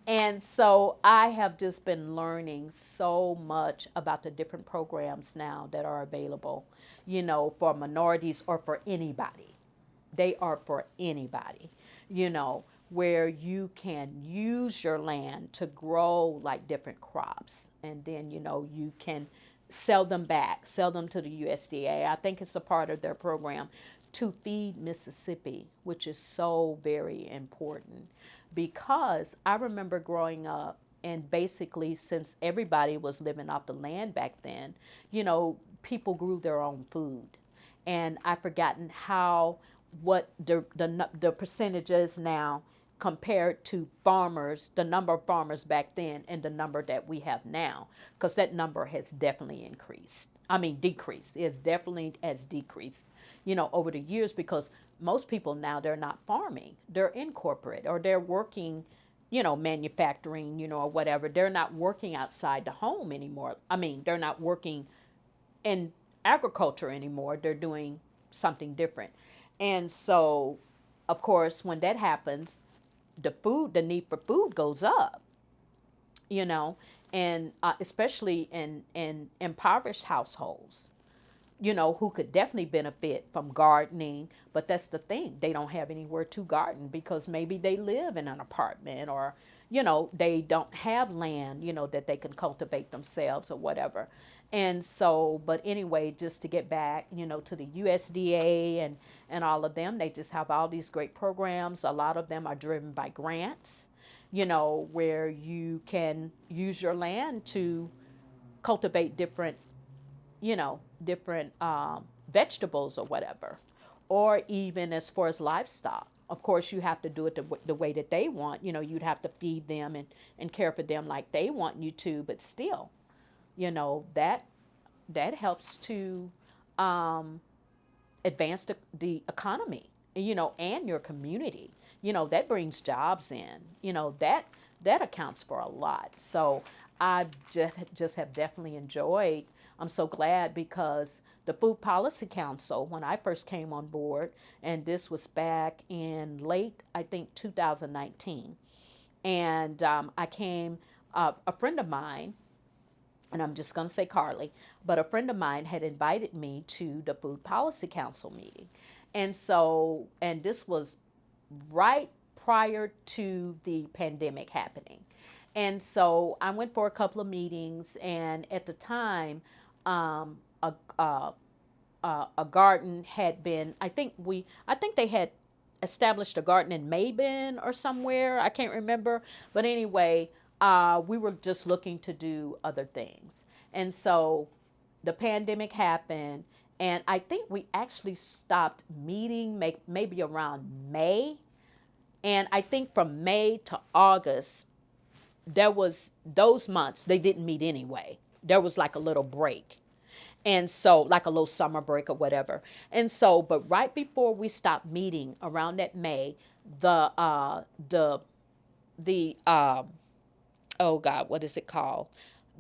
And so I have just been learning so much about the different programs now that are available, for minorities or for anybody. They are for anybody, where you can use your land to grow like different crops. And then, you can sell them to the USDA. I think it's a part of their program to feed Mississippi, which is so very important, because I remember growing up, and basically since everybody was living off the land back then, people grew their own food. And I've forgotten what the percentage is now compared to farmers, the number of farmers back then and the number that we have now, because that number has definitely decreased. It definitely has decreased, over the years, because most people now, they're not farming. They're in corporate, or they're working, manufacturing, or whatever. They're not working outside the home anymore. They're not working in agriculture anymore. They're doing something different. And so, of course, when that happens, the need for food goes up, and especially in impoverished households, who could definitely benefit from gardening. But that's the thing. They don't have anywhere to garden, because maybe they live in an apartment, or, they don't have land, that they can cultivate themselves or whatever. And so, but anyway, just to get back, to the USDA and all of them, they just have all these great programs. A lot of them are driven by grants, where you can use your land to cultivate different vegetables or whatever, or even as far as livestock. Of course, you have to do it the way that they want. You'd have to feed them and care for them like they want you to, but still, that helps to advance the economy, and your community. That brings jobs in. That accounts for a lot. So I just have definitely enjoyed I'm so glad because the Food Policy Council, when I first came on board, and this was back in late, I think, 2019, and I came, a friend of mine, and I'm just going to say Carly, but a friend of mine had invited me to the Food Policy Council meeting. And so, and this was right prior to the pandemic happening. And so I went for a couple of meetings, and at the time, um, a, a, a garden had been, I think they had established a garden in Mabin or somewhere. I can't remember. But anyway, we were just looking to do other things. And so the pandemic happened, and I think we actually stopped meeting maybe around May. And I think from May to August, there was those months, they didn't meet anyway. There was like a little break. And so, like a little summer break or whatever. And so, but right before we stopped meeting around that May, the oh God, what is it called?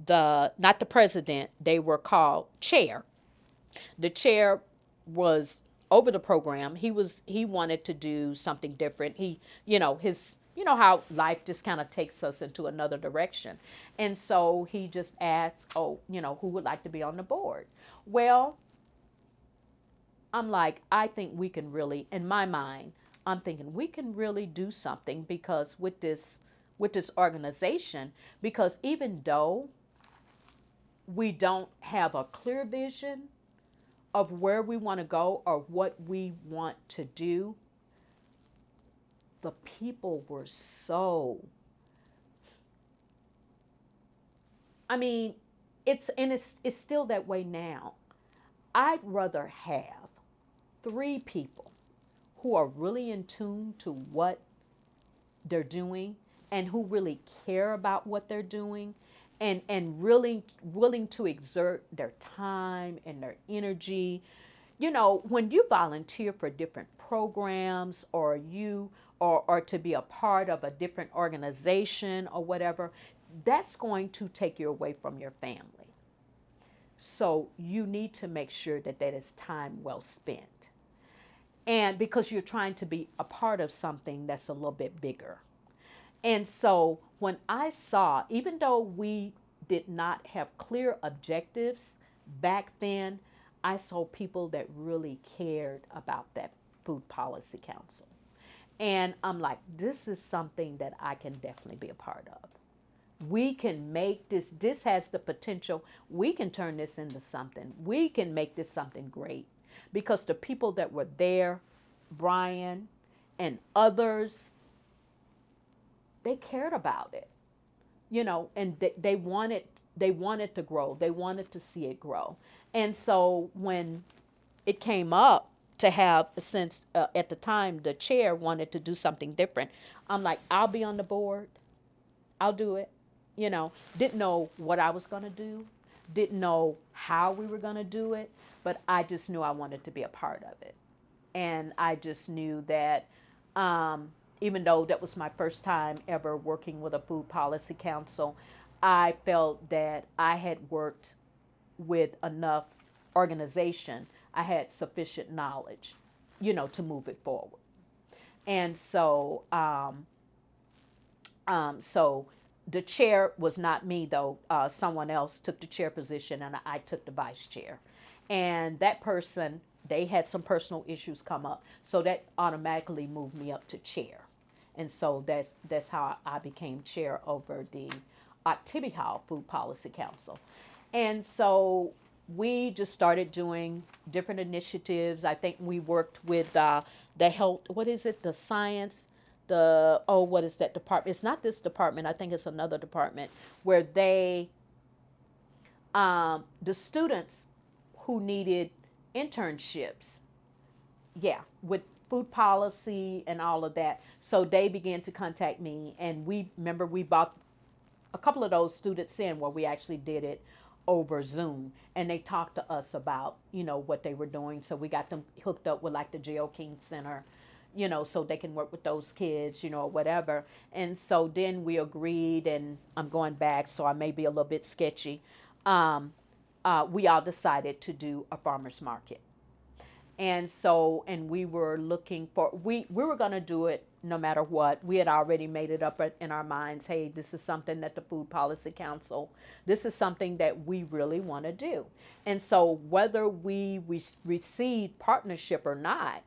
Not the president, they were called chair. The chair was over the program. He wanted to do something different. You know how life just kind of takes us into another direction. And so he just asked, oh, who would like to be on the board? Well, I'm like, I think we can really, in my mind, I'm thinking we can really do something because with this organization, because even though we don't have a clear vision of where we want to go or what we want to do, the people were so, I mean, it's still that way now. I'd rather have 3 people who are really in tune to what they're doing and who really care about what they're doing and really willing to exert their time and their energy. When you volunteer for different programs or to be a part of a different organization or whatever, that's going to take you away from your family. So you need to make sure that that is time well spent. And because you're trying to be a part of something that's a little bit bigger. And so when I saw, even though we did not have clear objectives back then, I saw people that really cared about that Food Policy Council. And I'm like, this is something that I can definitely be a part of. We can make this has the potential, we can turn this into something. We can make this something great. Because the people that were there, Brian and others, they cared about it, and they wanted to grow. They wanted to see it grow. And so when it came up to have, since at the time the chair wanted to do something different, I'm like, I'll be on the board. I'll do it. Didn't know what I was going to do. Didn't know how we were going to do it, but I just knew I wanted to be a part of it. And I just knew that even though that was my first time ever working with a Food Policy Council, I felt that I had worked with enough organization. I had sufficient knowledge, to move it forward. And so, so the chair was not me though. Someone else took the chair position, and I took the vice chair. And that person, they had some personal issues come up, so that automatically moved me up to chair. And so that's how I became chair over the Oktibbeha Hall Food Policy Council. And so we just started doing different initiatives. I think we worked with the health, what is it, the science, what is that department? It's not this department, I think it's another department, where the students who needed internships, with food policy and all of that. So they began to contact me, and we brought a couple of those students in where we actually did it over Zoom, and they talked to us about, what they were doing. So we got them hooked up with like the J.O. King Center, so they can work with those kids, or whatever. And so then we agreed, and I'm going back, so I may be a little bit sketchy. we all decided to do a farmer's market. And so, and we were looking for, we were going to do it no matter what. We had already made it up in our minds, hey, this is something that the Food Policy Council, this is something that we really want to do. And so whether we received partnership or not,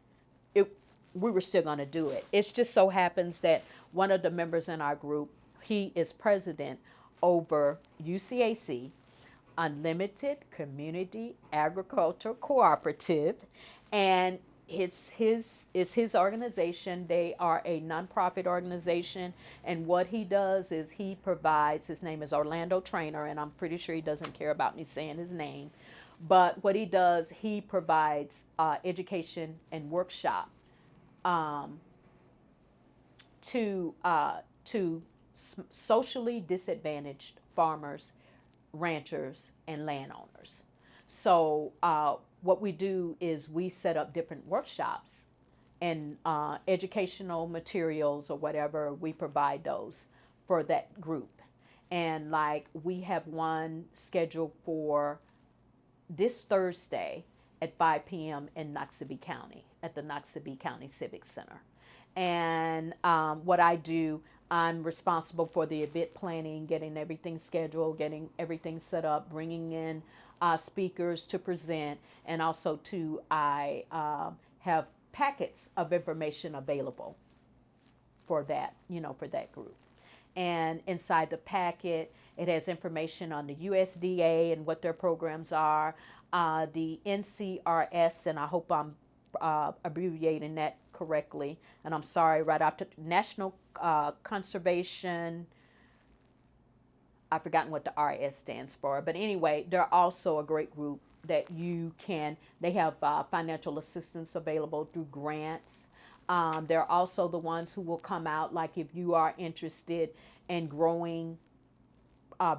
we were still going to do it. It just so happens that one of the members in our group, he is president over UCAC, Unlimited Community Agriculture Cooperative, and it's his organization. They are a nonprofit organization, and what he does is he provides, his name is Orlando Trainer, and I'm pretty sure he doesn't care about me saying his name, but what he does, he provides education and workshop to socially disadvantaged farmers, ranchers, and landowners. So what we do is we set up different workshops and educational materials or whatever, we provide those for that group. And like we have one scheduled for this Thursday at 5 p.m. in Noxubee County at the Noxubee County Civic Center. And what I do, I'm responsible for the event planning, getting everything scheduled, getting everything set up, bringing in speakers to present, and also I have packets of information available for that, for that group. And inside the packet, it has information on the USDA and what their programs are, the NCRS, and I hope I'm abbreviating that correctly, and I'm sorry, right after National Conservation, I've forgotten what the RS stands for, but anyway, they're also a great group that they have financial assistance available through grants. They're also the ones who will come out, like if you are interested in growing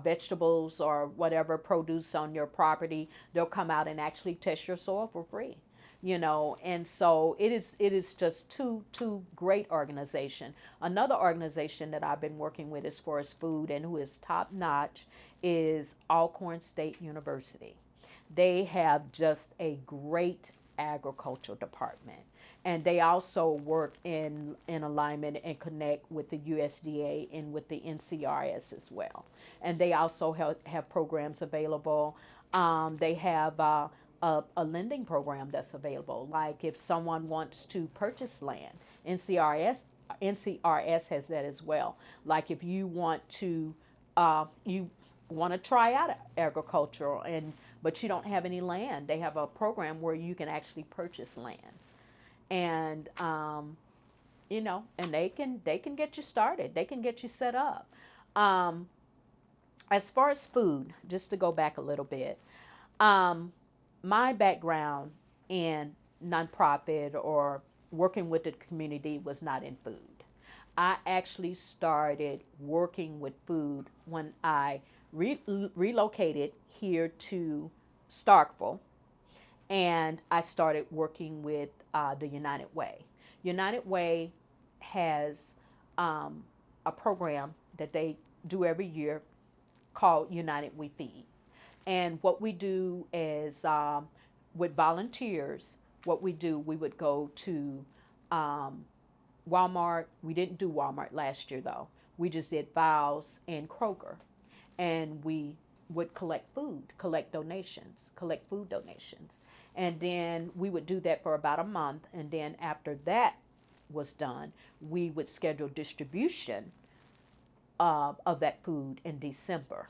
vegetables or whatever produce on your property, they'll come out and actually test your soil for free. And so it is just two great organizations. Another organization that I've been working with as far as food and who is top notch is Alcorn State University. They have just a great agricultural department, and they also work in alignment and connect with the USDA and with the NCRS as well. And they also have programs available. They have a lending program that's available. Like if someone wants to purchase land, NCRS has that as well. Like if you want to try out agriculture but you don't have any land, they have a program where you can actually purchase land, and and they can get you started. They can get you set up. As far as food, just to go back a little bit. My background in nonprofit or working with the community was not in food. I actually started working with food when I relocated here to Starkville, and I started working with the United Way. United Way has a program that they do every year called United We Feed. And what we do is with volunteers, we would go to Walmart. We didn't do Walmart last year though. We just did Vowels and Kroger. And we would collect food donations. And then we would do that for about a month. And then after that was done, we would schedule distribution of that food in December.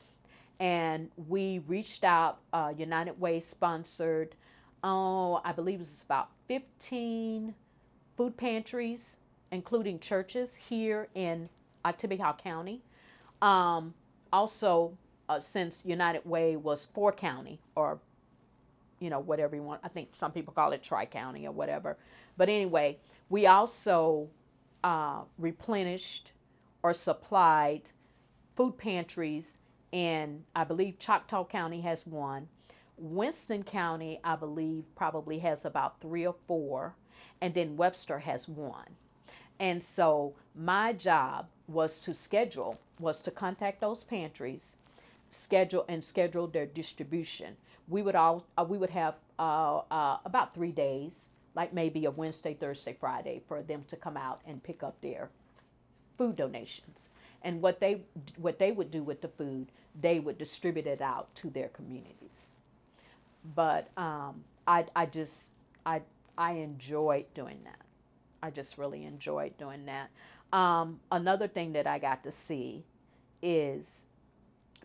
And we reached out, United Way sponsored, I believe it was about 15 food pantries, including churches here in Tippecanoe County. Also, since United Way was 4-county, or, whatever you want, I think some people call it Tri-County or whatever. But anyway, we also replenished or supplied food pantries, and I believe Choctaw County has one. Winston County, I believe, probably has about 3 or 4, and then Webster has one. And so my job was to contact those pantries, schedule their distribution. we would have about 3 days, like maybe a Wednesday, Thursday, Friday, for them to come out and pick up their food donations. And what they would do with the food, they would distribute it out to their communities. But I just I enjoyed doing that. I just really enjoyed doing that. Another thing that I got to see is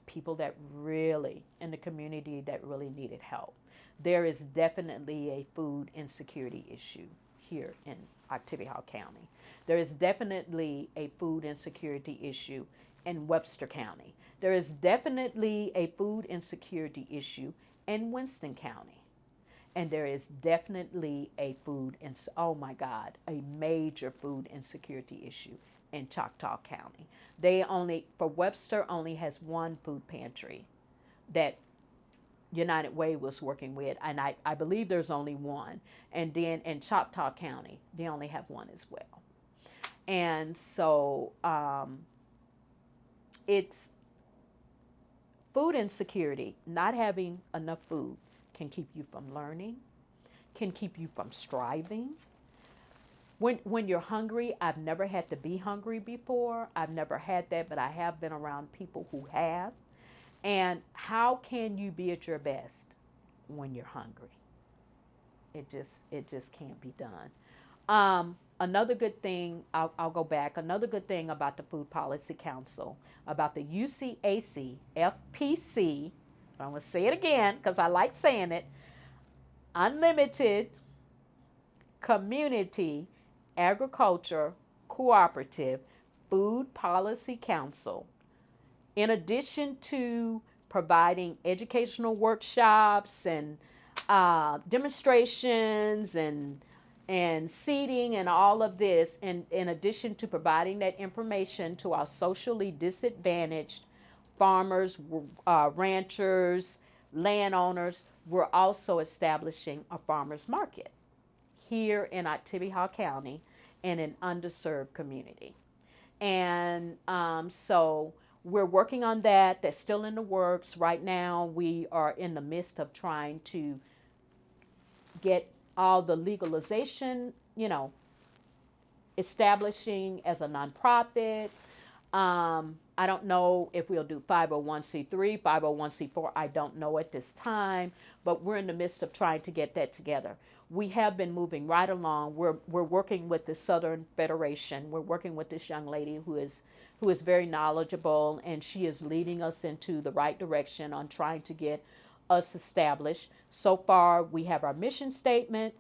people that really in the community that really needed help. There is definitely a food insecurity issue here in Oktibbeha County. There is definitely a food insecurity issue in Webster County. There is definitely a food insecurity issue in Winston County. And there is definitely a oh my God, a major food insecurity issue in Choctaw County. For Webster only has one food pantry that United Way was working with, and I believe there's only one. And then in Choctaw County, they only have one as well. And so it's food insecurity. Not having enough food can keep you from learning, can keep you from striving. When you're hungry, I've never had to be hungry before. I've never had that, but I have been around people who have. And how can you be at your best when you're hungry? It just can't be done. Another good thing, I'll go back. Another good thing about the Food Policy Council, about the UCAC FPC, I'm going to say it again because I like saying it, Unlimited Community Agriculture Cooperative Food Policy Council. In addition to providing educational workshops and demonstrations and seating and all of this, in addition to providing that information to our socially disadvantaged farmers, ranchers, landowners, we're also establishing a farmers market here in Oktibbeha County in an underserved community. And so we're working on that. That's still in the works. Right now, we are in the midst of trying to get all the legalization, establishing as a nonprofit. I don't know if we'll do 501c3, 501c4. I don't know at this time, but we're in the midst of trying to get that together. We have been moving right along. We're working with the Southern Federation. We're working with this young lady who is very knowledgeable, and she is leading us into the right direction on trying to get us established. So far, we have our mission statement,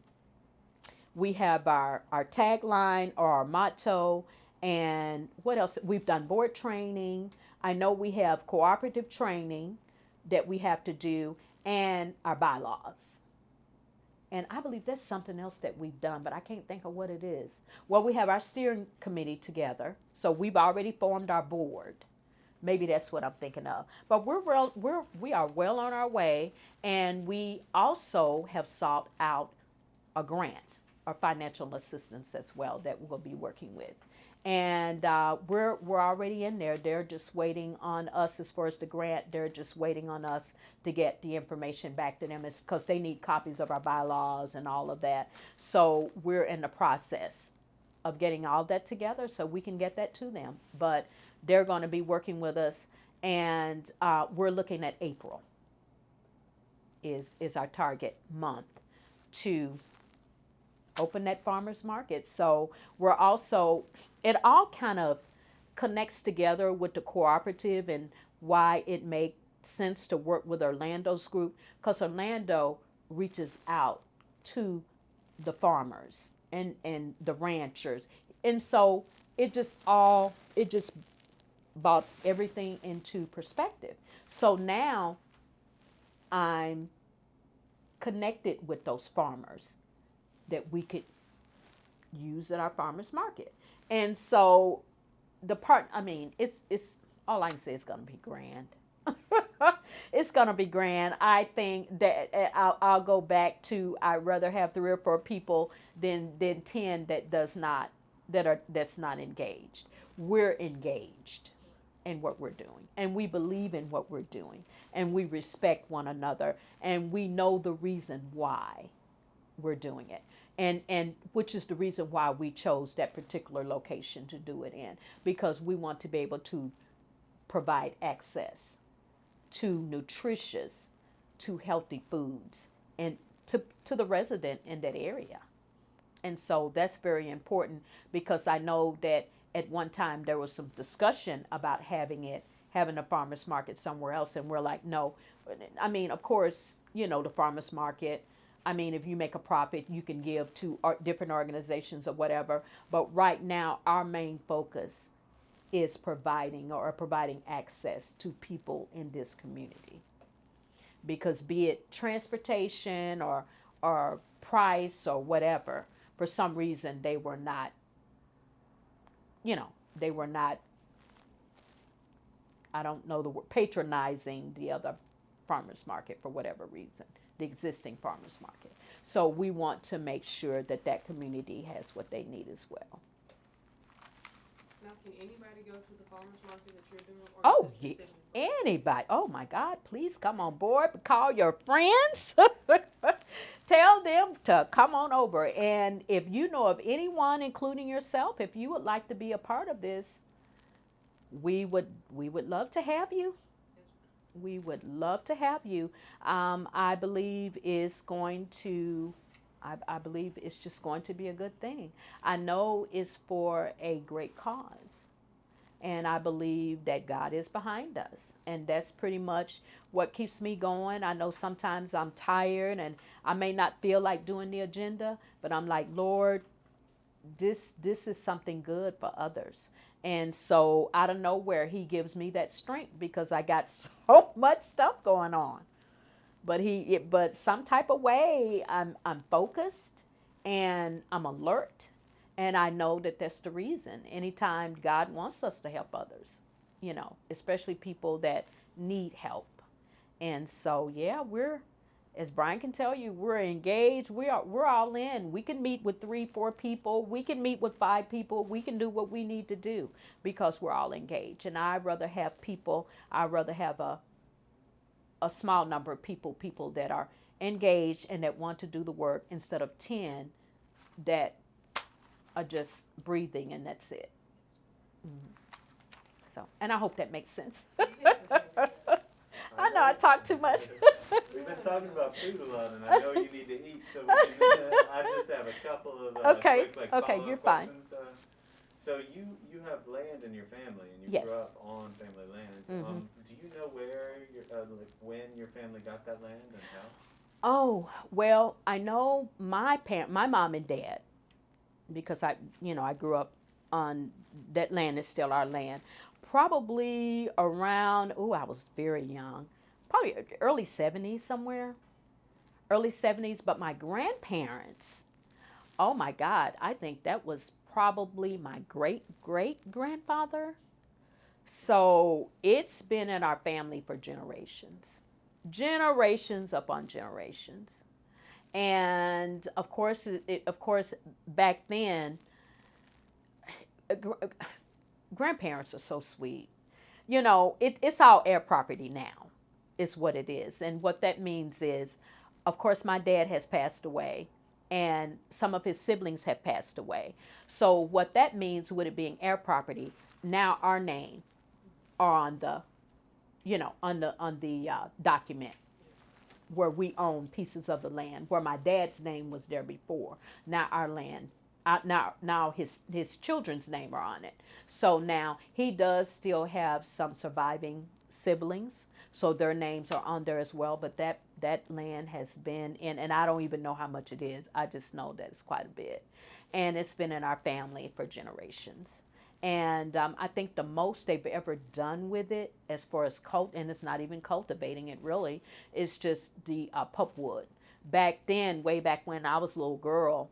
we have our tagline or our motto, and what else? We've done board training. I know we have cooperative training that we have to do, and our bylaws. And I believe that's something else that we've done, but I can't think of what it is. Well, we have our steering committee together, so we've already formed our board. Maybe that's what I'm thinking of. But we are well on our way, and we also have sought out a grant or financial assistance as well that we'll be working with. And we're already in there. They're just waiting on us as far as the grant. They're just waiting on us to get the information back to them, because they need copies of our bylaws and all of that. So we're in the process of getting all that together so we can get that to them. But they're going to be working with us, and we're looking at April is our target month to open that farmers market. So we're also, it all kind of connects together with the cooperative and why it makes sense to work with Orlando's group, because Orlando reaches out to the farmers and the ranchers. And so it just brought everything into perspective. So now I'm connected with those farmers that we could use at our farmers market. And so it's all I can say is going to be grand. It's going to be grand. I think that I'll go back to, I'd rather have 3 or 4 people than 10 that's not engaged. We're engaged. in what we're doing, and we believe in what we're doing, and we respect one another, and we know the reason why we're doing it, and which is the reason why we chose that particular location to do it in, because we want to be able to provide access to nutritious, to healthy foods, and to the resident in that area. And so that's very important, because I know that at one time there was some discussion about having a farmer's market somewhere else, and we're like, no. I mean, of course, the farmer's market, I mean, if you make a profit, you can give to different organizations or whatever. But right now, our main focus is providing access to people in this community. Because be it transportation or price or whatever, for some reason they were not, I don't know the word, patronizing the other farmers market for whatever reason, the existing farmers market. So we want to make sure that community has what they need as well. Now, can anybody go to the farmer's market that you're doing? Or Oh, is it specifically for- anybody. Oh my God, please come on board. Call your friends. Tell them to come on over. And if you know of anyone, including yourself, if you would like to be a part of this, we would love to have you. We would love to have you. I believe it's I believe it's just going to be a good thing. I know it's for a great cause. And I believe that God is behind us. And that's pretty much what keeps me going. I know sometimes I'm tired and I may not feel like doing the agenda, but I'm like, Lord, this is something good for others. And so out of nowhere, he gives me that strength, because I got so much stuff going on. But some type of way, I'm focused and I'm alert, and I know that that's the reason. Anytime God wants us to help others, especially people that need help. And so, yeah, as Brian can tell you, we're engaged. We're all in. We can meet with 3-4 people. We can meet with 5 people. We can do what we need to do, because we're all engaged. And I'd rather have a small number of people that are engaged and that want to do the work, instead of 10 that are just breathing and that's it. So, and I hope that makes sense. Yes, it does. I know I talk too much. We've been talking about food a lot, and I know you need to eat, so I just have a couple of Okay, quick okay, follow-up you're fine. questions. So you have land in your family, and you Yes. grew up on family land. Mhm. Do you know where when your family got that land and how? Oh, well, I know my mom and dad, because I grew up on that land. Is still our land. Probably around, I was very young, probably early 70s somewhere, early 70s. But my grandparents, oh my God, I think that was probably my great-great-grandfather. So it's been in our family for generations upon generations. And of course, back then, grandparents are so sweet. It's all air property now, is what it is. And what that means is, of course, my dad has passed away, and some of his siblings have passed away. So what that means, with it being air property, now our name are on the, document, where we own pieces of the land, where my dad's name was there before. Now our land, now his children's name are on it. So now he does still have some surviving siblings, so their names are on there as well. But that land has been in, and I don't even know how much it is. I just know that it's quite a bit, and it's been in our family for generations. And I think the most they've ever done with it, as far as and it's not even cultivating it really, is just the pulpwood. Back then, way back when I was a little girl,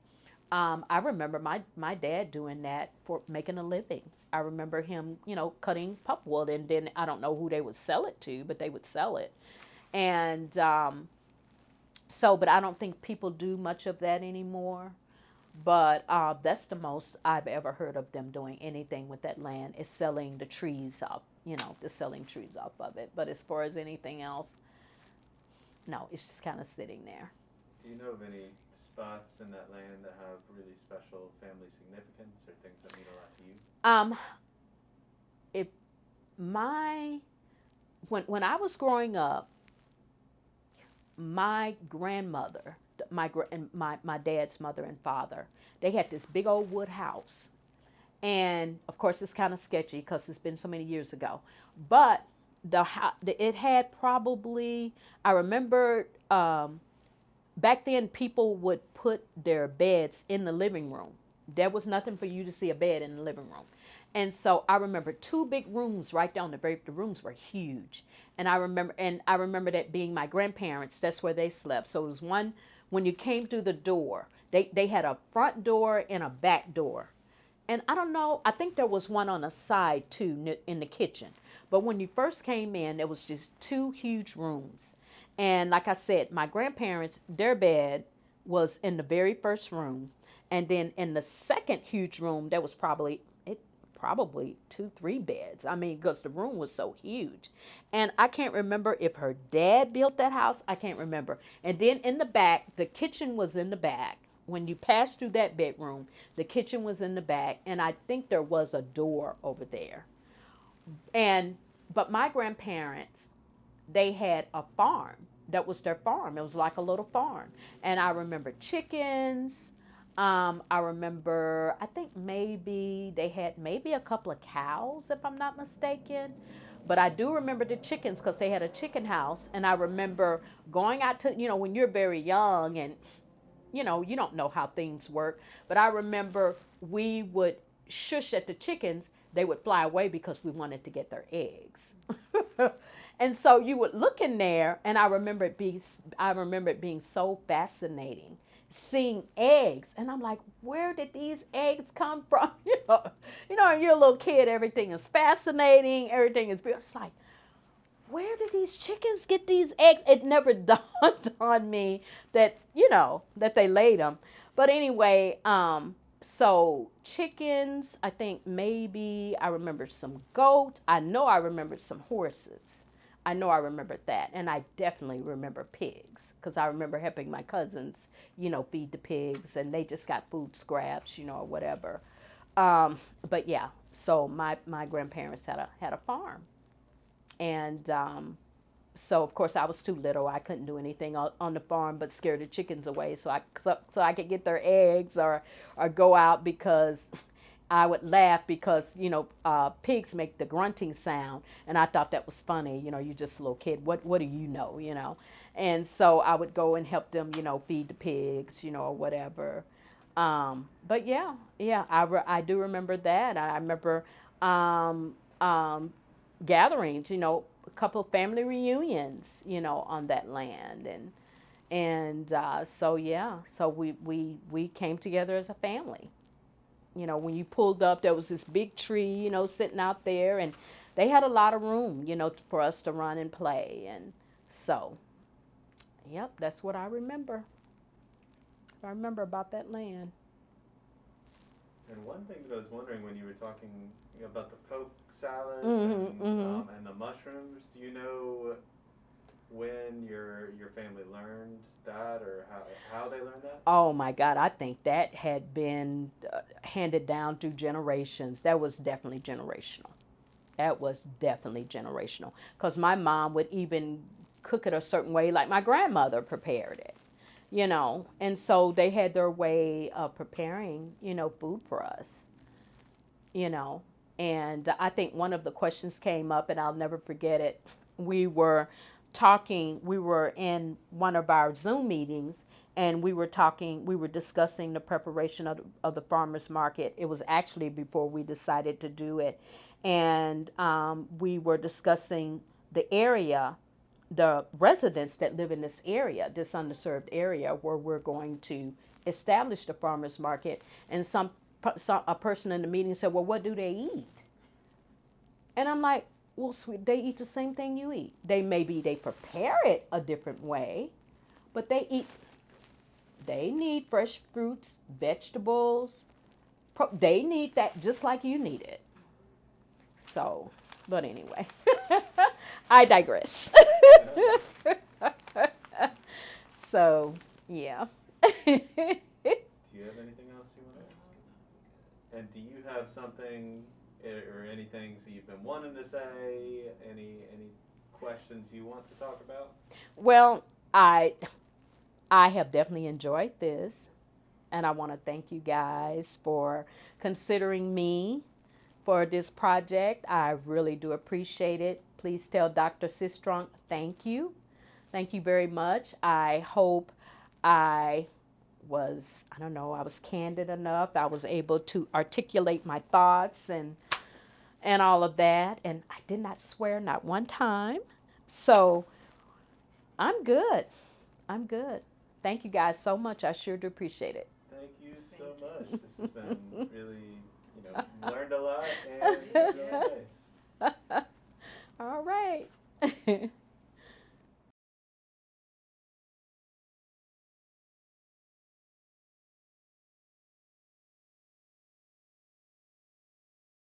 I remember my dad doing that for making a living. I remember him, cutting pulpwood, and then I don't know who they would sell it to, but they would sell it. And but I don't think people do much of that anymore. But that's the most I've ever heard of them doing anything with that land, is selling the trees off the selling trees off of it. But as far as anything else, no, it's just kind of sitting there. Do you know of any spots in that land that have really special family significance or things that mean a lot to you? If when I was growing up, my grandmother, my dad's mother and father, they had this big old wood house. And of course, it's kind of sketchy because it's been so many years ago. But it had probably, I remember back then people would put their beds in the living room. There was nothing for you to see a bed in the living room. And so I remember two big rooms right down the rooms were huge. And I remember that being my grandparents, that's where they slept. So it was one, when you came through the door, they had a front door and a back door. And I don't know, I think there was one on the side too in the kitchen. But when you first came in, there was just two huge rooms. And like I said, my grandparents, their bed was in the very first room. And then in the second huge room, there was probably 2-3 beds. I mean, because the room was so huge. And I can't remember if her dad built that house. I can't remember. And then in the back, the kitchen was in the back. When you passed through that bedroom, the kitchen was in the back. And I think there was a door over there. But my grandparents, they had a farm. That was their farm. It was like a little farm. And I remember chickens. I remember, I think maybe they had maybe a couple of cows, if I'm not mistaken. But I do remember the chickens because they had a chicken house. And I remember going out to, when you're very young and, you don't know how things work. But I remember we would shush at the chickens. They would fly away because we wanted to get their eggs. And so you would look in there, and I remember it being so fascinating, seeing eggs. And I'm like, where did these eggs come from? You're a little kid, everything is fascinating, everything is beautiful. It's like, where did these chickens get these eggs? It never dawned on me that, that they laid them. But anyway, so chickens, I think maybe I remember some goats. I know I remembered some horses. I know I remembered that. And I definitely remember pigs because I remember helping my cousins, feed the pigs, and they just got food scraps, or whatever. But yeah, so my grandparents had a farm. And so of course I was too little. I couldn't do anything on the farm but scare the chickens away so I could get their eggs or go out, because I would laugh because pigs make the grunting sound, and I thought that was funny. You're just a little kid. What do you know? And so I would go and help them feed the pigs or whatever. But yeah, I do remember that. I remember gatherings, a couple of family reunions, on that land, and so yeah, so we came together as a family. When you pulled up, there was this big tree, sitting out there, and they had a lot of room, for us to run and play, and so, yep, that's what I remember. I remember about that land. And one thing that I was wondering when you were talking about the poke salad Mm-hmm, and the mushrooms, do you know when your family learned that, or how they learned that? Oh my God, I think that had been handed down through generations. That was definitely generational. Because my mom would even cook it a certain way, like my grandmother prepared it. And so they had their way of preparing, food for us, and I think one of the questions came up, and I'll never forget it. We were in one of our Zoom meetings, and we were discussing the preparation of the farmer's market. It was actually before we decided to do it. And we were discussing the area, the residents that live in this area, this underserved area where we're going to establish the farmer's market. And a person in the meeting said, well, what do they eat? And I'm like, well, sweet, they eat the same thing you eat. They prepare it a different way, but they need fresh fruits, vegetables. They need that just like you need it. So, But anyway, I digress. So, yeah. Do you have anything else you want to ask? And do you have something or any things that you've been wanting to say? Any questions you want to talk about? Well, I have definitely enjoyed this, and I want to thank you guys for considering me for this project. I really do appreciate it. Please tell Dr. Sistrunk thank you. Thank you very much. I hope I was candid enough. I was able to articulate my thoughts and all of that. And I did not swear, not one time. So I'm good. I'm good. Thank you guys so much. I sure do appreciate it. Thank you so much. This has been really, learned a lot and really nice. All right.